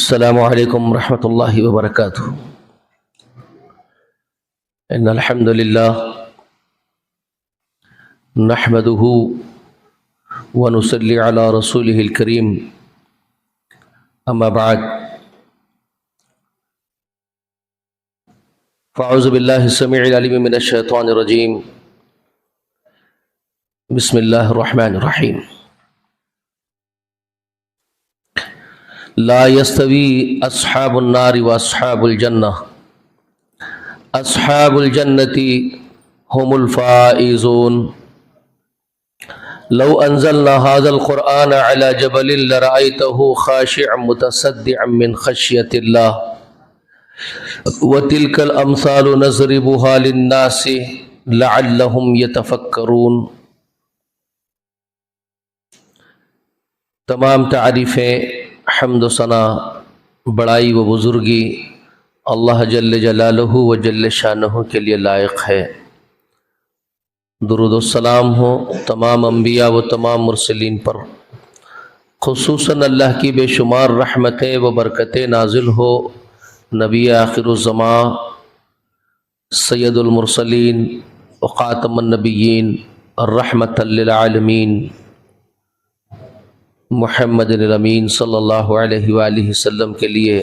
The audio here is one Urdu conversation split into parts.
السلام علیکم ورحمۃ اللہ وبرکاتہ۔ ان الحمد للہ نحمده ونصلی علی رسولہ الکریم، اما بعد فاعوذ باللہ السمیع العلیم من الشیطان الرجیم، بسم اللہ الرحمن الرحیم۔ لا يستوي اصحاب النار واصحاب الجنہ، اصحاب الجنة هم الفائزون۔ لو انزلنا هذا القرآن على جبل لرأيته خاشعا متصدعا من خشية الله وتلك الامثال نضربها للناس لعلهم يتفكرون۔ تمام تعریفیں، حمد و ثنا، بڑائی و بزرگی اللہ جل جلالہ و جل شانہ کے لیے لائق ہے۔ درود و السلام ہو تمام انبیاء و تمام مرسلین پر، خصوصاً اللہ کی بے شمار رحمتیں و برکتیں نازل ہو نبی آخر الزمان سید المرسلین و خاتم النبیین الرحمۃ للعالمین محمد الامین صلی اللہ علیہ وآلہ وسلم کے لیے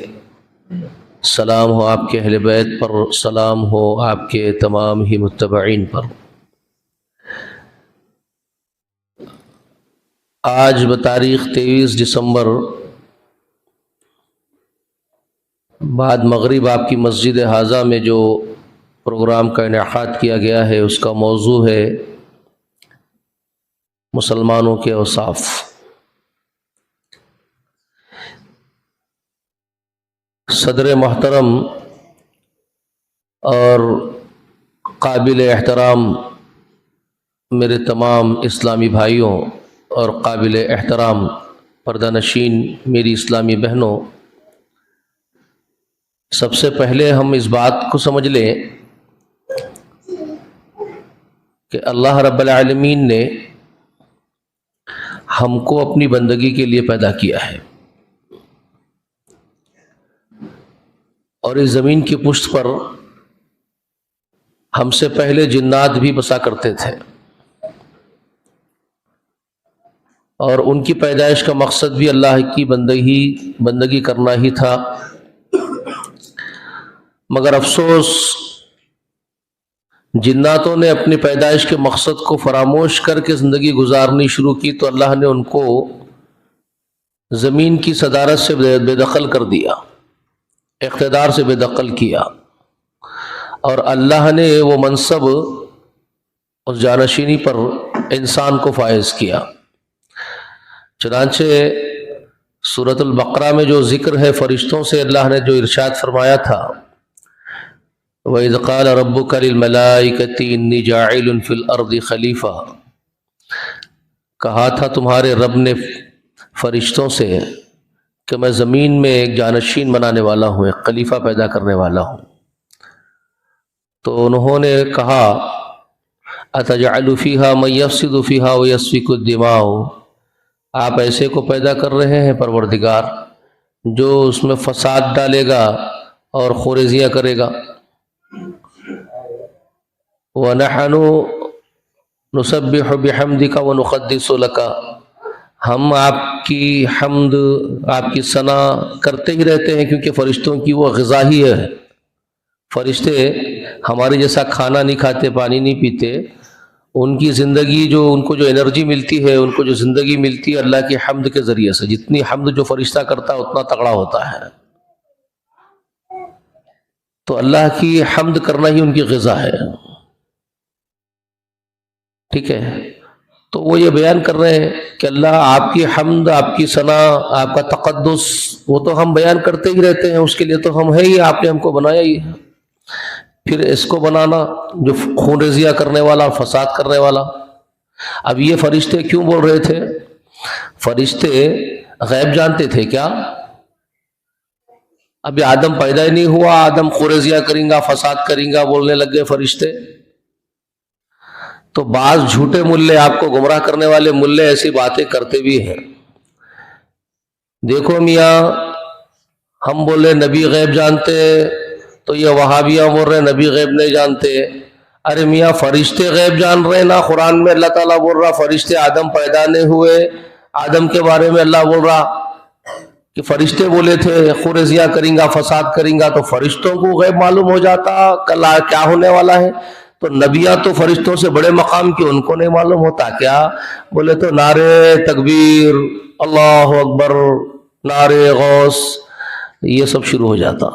سلام ہو، آپ کے اہل بیت پر سلام ہو، آپ کے تمام ہی متبعین پر۔ آج بتاریخ 23 دسمبر بعد مغرب آپ کی مسجد حاضہ میں جو پروگرام کا انعقاد کیا گیا ہے، اس کا موضوع ہے مسلمانوں کے اوصاف۔ صدر محترم اور قابل احترام میرے تمام اسلامی بھائیوں اور قابل احترام پردہ نشین میری اسلامی بہنوں، سب سے پہلے ہم اس بات کو سمجھ لیں کہ اللہ رب العالمین نے ہم کو اپنی بندگی کے لیے پیدا کیا ہے، اور اس زمین کی پشت پر ہم سے پہلے جنات بھی بسا کرتے تھے، اور ان کی پیدائش کا مقصد بھی اللہ کی بندگی کرنا ہی تھا۔ مگر افسوس، جناتوں نے اپنی پیدائش کے مقصد کو فراموش کر کے زندگی گزارنی شروع کی، تو اللہ نے ان کو زمین کی صدارت سے بے دخل کر دیا، اقتدار سے بے دخل کیا، اور اللہ نے وہ منصب اس جانشینی پر انسان کو فائز کیا۔ چنانچہ سورۃ البقرہ میں جو ذکر ہے فرشتوں سے، اللہ نے جو ارشاد فرمایا تھا، وَإِذْ قَالَ رَبُّكَ لِلْمَلَائِكَةِ إِنِّي جَاعِلٌ فِي الْأَرْضِ خَلِيفَةً، کہا تھا تمہارے رب نے فرشتوں سے کہ میں زمین میں ایک جانشین بنانے والا ہوں، ایک خلیفہ پیدا کرنے والا ہوں۔ تو انہوں نے کہا أَتَجْعَلُ فِيهَا مَن يَفْسِدُ فِيهَا وَيَسْفِكُ الدِّمَاءَ، آپ ایسے کو پیدا کر رہے ہیں پروردگار جو اس میں فساد ڈالے گا اور خوریزیاں کرے گا۔ وَنَحْنُ نُسَبِّحُ بِحَمْدِكَ وَنُقَدِّسُ لَكَ، ہم آپ کی حمد، آپ کی ثنا کرتے ہی رہتے ہیں، کیونکہ فرشتوں کی وہ غذا ہی ہے۔ فرشتے ہمارے جیسا کھانا نہیں کھاتے، پانی نہیں پیتے، ان کی زندگی، جو ان کو جو انرجی ملتی ہے، ان کو جو زندگی ملتی ہے اللہ کی حمد کے ذریعے سے۔ جتنی حمد جو فرشتہ کرتا ہے اتنا تگڑا ہوتا ہے، تو اللہ کی حمد کرنا ہی ان کی غذا ہے، ٹھیک ہے۔ تو وہ یہ بیان کر رہے ہیں کہ اللہ آپ کی حمد، آپ کی ثنا، آپ کا تقدس، وہ تو ہم بیان کرتے ہی رہتے ہیں، اس کے لیے تو ہم ہے ہی، آپ نے ہم کو بنایا ہی ہے۔ پھر اس کو بنانا جو خون ریزیاں کرنے والا، فساد کرنے والا۔ اب یہ فرشتے کیوں بول رہے تھے؟ فرشتے غیب جانتے تھے کیا؟ ابھی آدم پیدا ہی نہیں ہوا، آدم خورزیاں کریں گا، فساد کریں گا، بولنے لگ گئے فرشتے۔ تو بعض جھوٹے ملے، آپ کو گمراہ کرنے والے ملے ایسی باتیں کرتے بھی ہیں۔ دیکھو میاں، ہم بول رہے نبی غیب جانتے تو یہ وہابیاں بول رہے نبی غیب نہیں جانتے. ارے میاں فرشتے غیب جان رہے نا. قرآن میں اللہ تعالیٰ بول رہا فرشتے آدم پیدا نہیں ہوئے. آدم کے بارے میں اللہ بول رہا کہ فرشتے بولے تھے خورزیاں کریں گا فساد کریں گا, تو فرشتوں کو غیب معلوم ہو جاتا کل کیا ہونے والا ہے. تو نبیاں تو فرشتوں سے بڑے مقام کی, ان کو نہیں معلوم ہوتا کیا؟ بولے تو نعرے تکبیر, اللہ اکبر, نعرے غوث, یہ سب شروع ہو جاتا.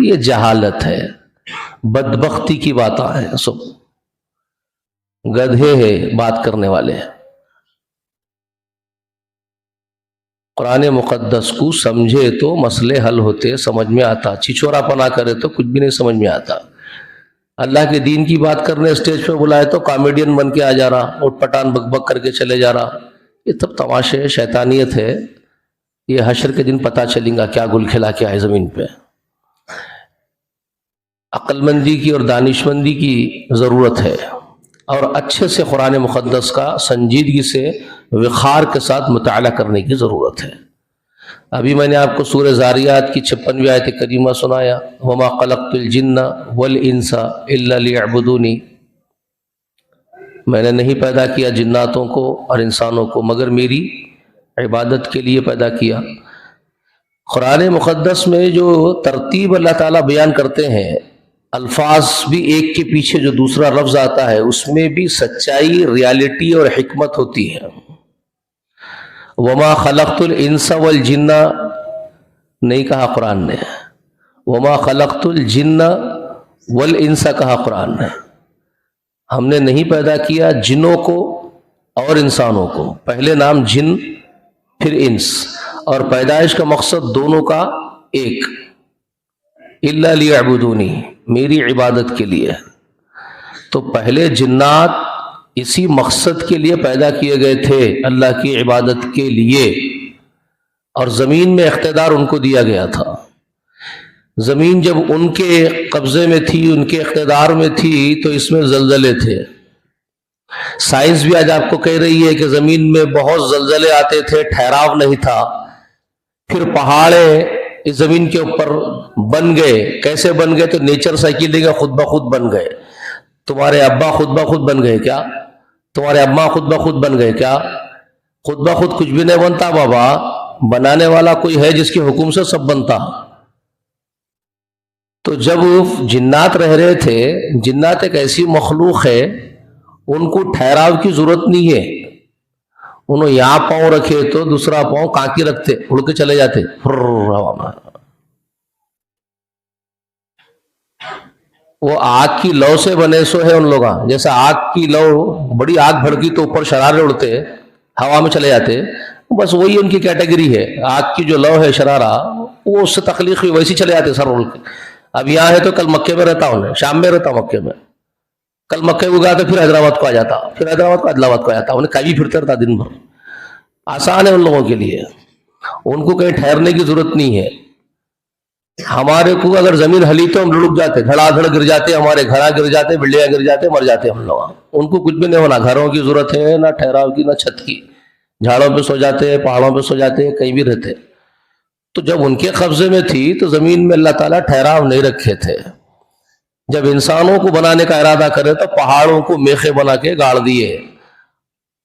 یہ جہالت ہے, بدبختی کی باتیں ہیں, سب گدھے ہیں بات کرنے والے. قرآن مقدس کو سمجھے تو مسئلے حل ہوتے, سمجھ میں آتا. چھچورا پنا کرے تو کچھ بھی نہیں سمجھ میں آتا. اللہ کے دین کی بات کرنے اسٹیج پہ بلائے تو کامیڈین بن کے آ جا رہا, اٹھ پٹان بک بک کر کے چلے جا رہا. یہ سب تماشے شیطانیت ہے. یہ حشر کے دن پتہ چلیں گا کیا گل کھلا کے آئے زمین پہ. عقل مندی کی اور دانش مندی کی ضرورت ہے, اور اچھے سے قرآن مقدس کا سنجیدگی سے وقار کے ساتھ مطالعہ کرنے کی ضرورت ہے. ابھی میں نے آپ کو سورہ زاریات کی 56ویں آیت کریمہ سنایا, وما خلقت الجن والانس الا لیعبدونی, میں نے نہیں پیدا کیا جناتوں کو اور انسانوں کو مگر میری عبادت کے لیے پیدا کیا. قرآن مقدس میں جو ترتیب اللہ تعالیٰ بیان کرتے ہیں, الفاظ بھی ایک کے پیچھے جو دوسرا لفظ آتا ہے اس میں بھی سچائی, ریالٹی اور حکمت ہوتی ہے. وما خلقت الانس والجن نہیں کہا قرآن نے, وما خلقت الجن والانس کہا قرآن نے. ہم نے نہیں پیدا کیا جنوں کو اور انسانوں کو, پہلے نام جن پھر انس, اور پیدائش کا مقصد دونوں کا ایک, الا لیعبدونی, میری عبادت کے لیے. تو پہلے جنات اسی مقصد کے لیے پیدا کیے گئے تھے, اللہ کی عبادت کے لیے, اور زمین میں اقتدار ان کو دیا گیا تھا. زمین جب ان کے قبضے میں تھی, ان کے اقتدار میں تھی, تو اس میں زلزلے تھے. سائنس بھی آج آپ کو کہہ رہی ہے کہ زمین میں بہت زلزلے آتے تھے, ٹھہراؤ نہیں تھا. پھر پہاڑیں اس زمین کے اوپر بن گئے. کیسے بن گئے؟ تو نیچر سائیکل کا خود بخود بن گئے. تمہارے ابا خود بخود بن گئے کیا؟ تمہارے اماں خود بخود بن گئے کیا؟ خود بخود کچھ بھی نہیں بنتا بابا, بنانے والا کوئی ہے جس کے حکم سے سب بنتا. تو جب جنات رہ رہے تھے, جنات ایک ایسی مخلوق ہے ان کو ٹھہراؤ کی ضرورت نہیں ہے. انہوں یہاں پاؤں رکھے تو دوسرا پاؤں کانکی رکھتے, اڑ کے چلے جاتے ہوا میں. وہ آگ کی لو سے بنے سو ہے ان لوگاں. جیسا آگ کی لو, بڑی آگ بھڑکی تو اوپر شرارے اڑتے, ہوا میں چلے جاتے, بس وہی ان کی کیٹیگری ہے. آگ کی جو لو ہے شرارہ, وہ اس سے تخلیق ہوئی, ویسی چلے جاتے سر اڑ کے. اب یہاں ہے تو کل مکے میں رہتا ہوں, شام میں رہتا ہوں مکے میں, کل مکے کو گیا تو پھر حیدرآباد کو آ جاتا, پھر حیدرآباد کو عادل آباد کو آ جاتا. انہیں کبھی پھرتے رہتا دن بھر. آسان ہے ان لوگوں کے لیے, ان کو کہیں ٹھہرنے کی ضرورت نہیں ہے. ہمارے کو اگر زمین ہلی تو ہم لڑک جاتے, دھڑا دھڑ گر جاتے, ہمارے گھڑا گر جاتے, بلڈیاں گر جاتے, مر جاتے ہم لوگ. ان کو کچھ بھی نہیں ہونا, گھروں کی ضرورت ہے نہ ٹھہراؤ کی نہ چھت کی. جھاڑوں پہ سو جاتے, پہاڑوں پہ سو جاتے, کہیں بھی رہتے. تو جب ان کے قبضے میں تھی تو زمین میں اللہ تعالیٰ ٹھہراؤ نہیں رکھے تھے. جب انسانوں کو بنانے کا ارادہ کرے تو پہاڑوں کو میخے بنا کے گاڑ دیے.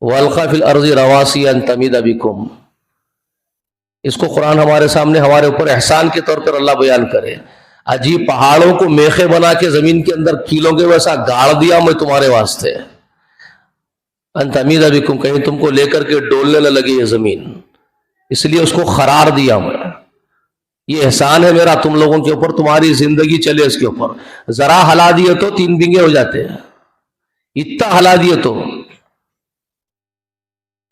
وَأَلْقَى فِي الْأَرْضِ رَوَاسِيَ أَن تَمِيدَ بِكُمْ. اس کو قرآن ہمارے سامنے ہمارے اوپر احسان کے طور پر اللہ بیان کرے. عجیب, پہاڑوں کو میخے بنا کے زمین کے اندر کیلوں کے ویسا گاڑ دیا میں تمہارے واسطے. ان تمید بکم, کہیں تم کو لے کر کے ڈولنے نہ لگے یہ زمین, اس لیے اس کو قرار دیا میں. یہ احسان ہے میرا تم لوگوں کے اوپر, تمہاری زندگی چلے اس کے اوپر. ذرا ہلا دیے تو 3 بنگے ہو جاتے ہیں, اتنا ہلا دیے تو.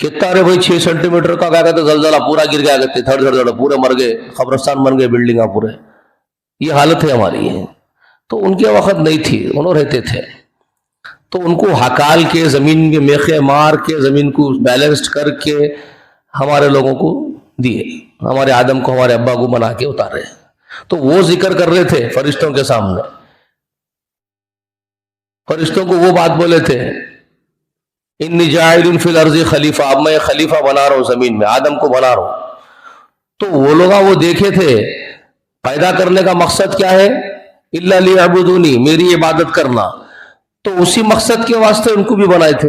کتنا رہے بھائی 6 سینٹی میٹر کا کیا کہتے زلزلہ, پورا گر گیا کرتے, دھڑ دھڑ دھڑ پورے مر گئے, قبرستان بن گئے, بلڈنگاں پورے. یہ حالت ہے ہماری. تو ان کے وقت نہیں تھی, انہوں رہتے تھے. تو ان کو ہکال کے زمین میں میخے مار کے زمین کو بیلنسڈ کر کے ہمارے لوگوں کو دیے, ہمارے آدم کو ہمارے ابا کو بنا کے اتارے. تو وہ ذکر کر رہے تھے فرشتوں کے سامنے. فرشتوں کو وہ بات بولے تھے, انی جاعل فی الارض خلیفہ, اب میں خلیفہ بنا رہا ہوں زمین میں, آدم کو بنا رہا ہوں. تو وہ لوگ وہ دیکھے تھے پیدا کرنے کا مقصد کیا ہے؟ الا لیعبدونی، میری عبادت کرنا. تو اسی مقصد کے واسطے ان کو بھی بنائے تھے.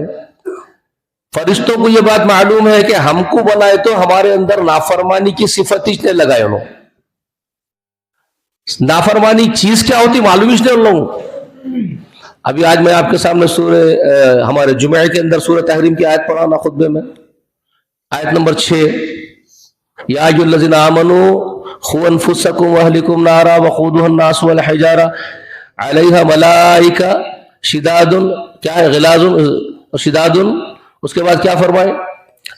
فرشتوں کو یہ بات معلوم ہے کہ ہم کو بنائے تو ہمارے اندر نافرمانی کی صفت ہی نے لگائے. انہوں نافرمانی چیز کیا ہوتی معلوم ہی نہیں ان لوگوں. ابھی آج میں آپ کے سامنے سورہ ہمارے جمعہ کے اندر سورہ تحریم کی آیت پڑھا نا خطبے میں، آیت نمبر 6، یا ایھا الذین آمنوا قوا انفسکم واہلکم نارا وقودھا الناس والحجارہ علیہا ملائکہ شداد، کیا ہے؟ غلاظ شداد. اس کے بعد کیا فرمائے؟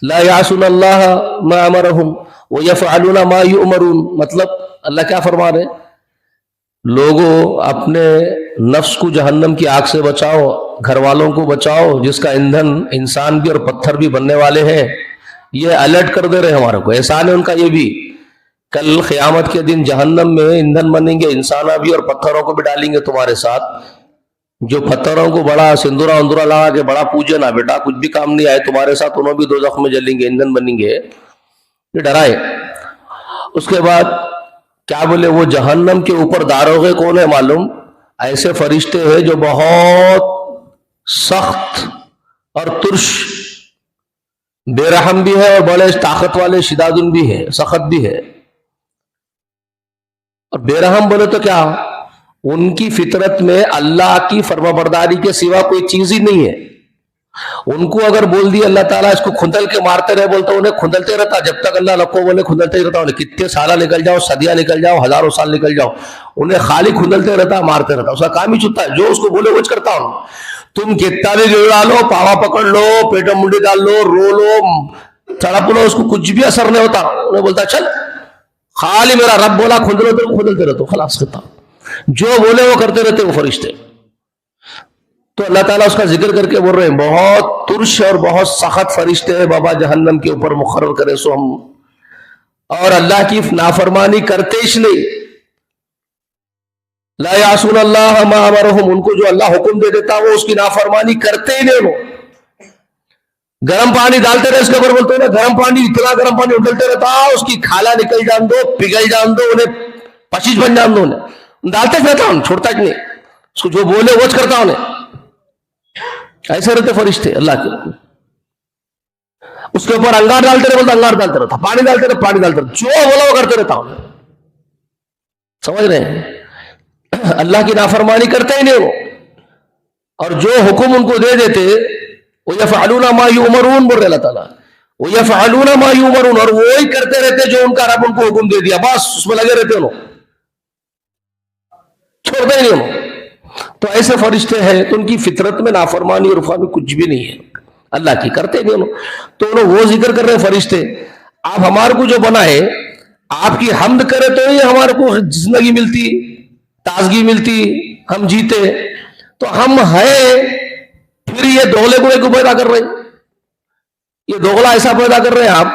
لا یعصون اللہ ما امرہم ویفعلون ما یؤمرون. مطلب اللہ کیا فرما رہے؟ لوگوں اپنے نفس کو جہنم کی آگ سے بچاؤ، گھر والوں کو بچاؤ جس کا ایندھن انسان بھی اور پتھر بھی بننے والے ہیں. یہ الرٹ کر دے رہے ہمارے کو. احسان ہے ان کا یہ بھی. کل قیامت کے دن جہنم میں ایندھن بنیں گے، انسانہ بھی اور پتھروں کو بھی ڈالیں گے تمہارے ساتھ. جو پتھروں کو بڑا سندورا اندورا لگا کے بڑا پوجے نا بیٹا، کچھ بھی کام نہیں آئے تمہارے ساتھ، انہوں بھی دوزخ میں جلیں گے، ایندھن بنیں گے. یہ ڈرائے. اس کے بعد کیا بولے؟ وہ جہنم کے اوپر داروغے کون ہے معلوم؟ ایسے فرشتے ہیں جو بہت سخت اور ترش، بے رحم بھی ہے اور بڑے طاقت والے، شدادن بھی ہے، سخت بھی ہے. اور بے رحم بولے تو کیا؟ ان کی فطرت میں اللہ کی فرما برداری کے سوا کوئی چیز ہی نہیں ہے. ان کو اگر بول دیا اللہ تعالیٰ اس کو کھندل کے مارتے رہے، بولتا انہیں کھندلتے رہتا جب تک اللہ لکھو بولے، کھندلتے ہی رہتا. انہیں کتنے سالہ نکل جاؤ، صدیاں نکل جاؤ، ہزاروں سال نکل جاؤ، انہیں خالی کھندلتے رہتا، مارتے رہتا. اس کا کام ہی چھٹتا ہے، جو اس کو بولے وہ کرتا ہوں. تم کتنا بھی گڑا لو، پاوا پکڑ لو، پیٹم منڈی ڈال لو، رو لو، تڑپ لو، اس کو کچھ بھی اثر نہیں ہوتا. انہیں بولتا چل خالی میرا رب بولا کھندلو تو کھندلتے رہتے، خلاص کرتا. جو بولے وہ کرتے رہتے وہ فرشتے. تو اللہ تعالیٰ اس کا ذکر کر کے بول رہے ہیں بہت ترش اور بہت سخت فرشتے ہیں بابا جہنم کے اوپر مقرر کرے سو ہم. اور اللہ کی نافرمانی کرتے اس لیے لا یعصون اللہ ما امرہم، ان کو جو اللہ حکم دے دیتا وہ اس کی نافرمانی کرتے ہی نہیں. گرم پانی ڈالتے رہے اس کے اوپر، بولتے ہیں گرم پانی، اتنا گرم پانی ابلتے رہتا، اس کی کھالا نکل جان دو، پگھل جان دو، انہیں پچیس بن جان دو. انہیں ڈالتے رہتا ہوں، چھوڑتا ہی نہیں. اس کو جو بولے وہ کرتا ہوں. ایسے رہتے فرشتے اللہ کے. اس کے اوپر انگار ڈالتے رہے، بولتا انگار ڈالتے رہتا، پانی ڈالتے رہے، پانی ڈالتے رہتا، جو بولا وہ کرتے رہتا ہوں. سمجھ رہے ہیں؟ اللہ کی نافرمانی کرتے ہی نہیں وہ. اور جو حکم ان کو دے دیتے وَيَفْعَلُونَ مَا يُؤْمَرُونَ بول رہے اللہ تعالیٰ. وَيَفْعَلُونَ مَا يُؤْمَرُونَ، اور وہی کرتے رہتے جو ان کا رب ان کو حکم دے دیا، بس اس میں لگے رہتے انہوں، چھوڑتے ہی نہیں انہوں. تو ایسے فرشتے ہیں تو ان کی فطرت میں نافرمانی اور رفا میں کچھ بھی نہیں ہے، اللہ کی کرتے نہیں انہوں. تو انہوں وہ ذکر کر رہے ہیں فرشتے، آپ ہمارے کو جو بنائے، آپ کی حمد کرے تو ہی ہمارے کو زندگی ملتی، تازگی ملتی، ہم جیتے. تو ہم ہیں، پھر یہ دوغلے کو پیدا کر رہے ہیں. یہ دوغلا ایسا پیدا کر رہے ہیں آپ،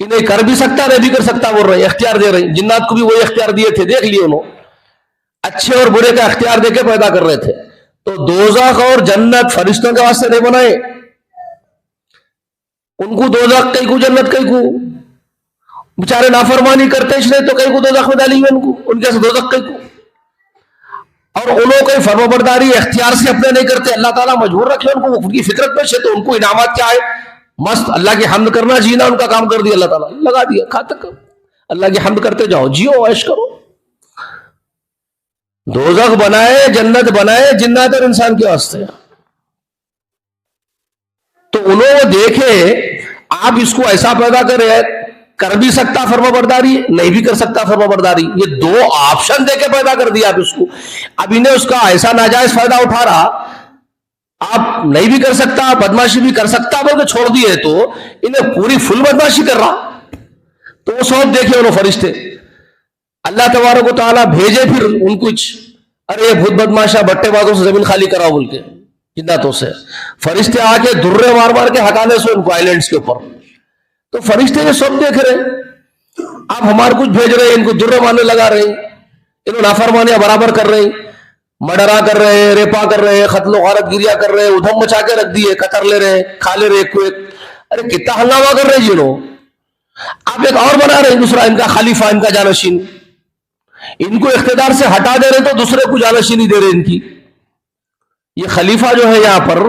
انہیں کر بھی سکتا نہیں بھی کر سکتا بول رہے ہیں، اختیار دے رہے ہیں. جنات کو بھی وہی اختیار دیے تھے، دیکھ لیے انہوں، اچھے اور برے کا اختیار دے کے پیدا کر رہے تھے. تو دوزخ اور جنت فرشتوں کے واسطے نہیں بنائے. ان کو دوزخ کئی کو جنت کئی کو، بیچارے نافرمانی کرتے اس لیے تو کئی کو دوزخ میں ڈالی ہوئے، ان کو ان کے دوزخ کئی کو. اور انہوں کوئی فرما برداری اختیار سے اپنے نہیں کرتے، اللہ تعالیٰ مجبور رکھے ان کو، ان کی فطرت میں سے. تو ان کو انعامات کیا ہے؟ مست اللہ کی حمد کرنا، جینا ان کا کام کر دیا اللہ تعالیٰ، لگا دیا کھاتا کر اللہ کی حمد کرتے جاؤ، جیو عیش کرو. دوزخ بنائے، جنت بنائے جنات اور انسان کے واسطے. تو انہوں وہ دیکھے آپ اس کو ایسا پیدا کرے، کر بھی سکتا فرما برداری، نہیں بھی کر سکتا فرما برداری، یہ دو آپشن دے کے پیدا کر دیا آپ اس کو. اب انہیں اس کا ایسا ناجائز فائدہ اٹھا رہا، آپ نہیں بھی کر سکتا، بدماشی بھی کر سکتا بول کے چھوڑ دیے، تو انہیں پوری فل بدماشی کر رہا. تو وہ سوچ دیکھے انہوں فرشتے، اللہ تبارک و تعالیٰ بھیجے پھر ان کچھ، ارے یہ بھوت بدماشا بٹے بازوں سے زمین خالی کراؤ بول کے، جناتوں سے. فرشتے آ کے درے مار مار کے ہٹانے سے ان کو آئیلینڈز کے اوپر. تو فرشتے یہ سب دیکھ رہے، آپ ہمارے کچھ بھیج رہے ہیں، ان کو درے مارنے لگا رہے ہیں، انہوں نافرمانیاں برابر کر رہے ہیں، مڈرا کر رہے ہیں، ریپا کر رہے ہیں، قتل و غارت گیریا کر رہے ہیں، ادھم مچا کے رکھ دیے، قطر لے رہے ہیں، کھا لے رہے ایک کو ایک. ارے کتنا ہنگامہ کر رہے ہیں یہ لوگ. آپ ایک اور بنا رہے ہیں دوسرا، ان کا خلیفہ، ان کا جانشین. ان کو اقتدار سے ہٹا دے رہے تو دوسرے کو جانشینی دے رہے ان کی. یہ خلیفہ جو ہے یہاں پر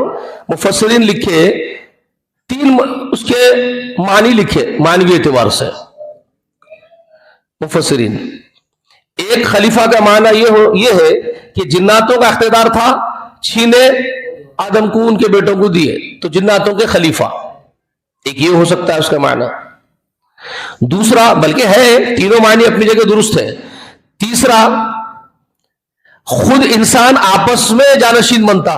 مفسرین لکھے تین اس کے معنی لکھے معنوی اعتبار سے مفسرین. ایک خلیفہ کا معنی یہ ہے کہ جناتوں کا اقتدار تھا, چھینے آدم کو ان کے بیٹوں کو دیے تو جناتوں کے خلیفہ, ایک یہ ہو سکتا ہے اس کا معنی. دوسرا, بلکہ ہے تینوں معنی اپنی جگہ درست ہے. تیسرا, خود انسان آپس میں جانشین بنتا.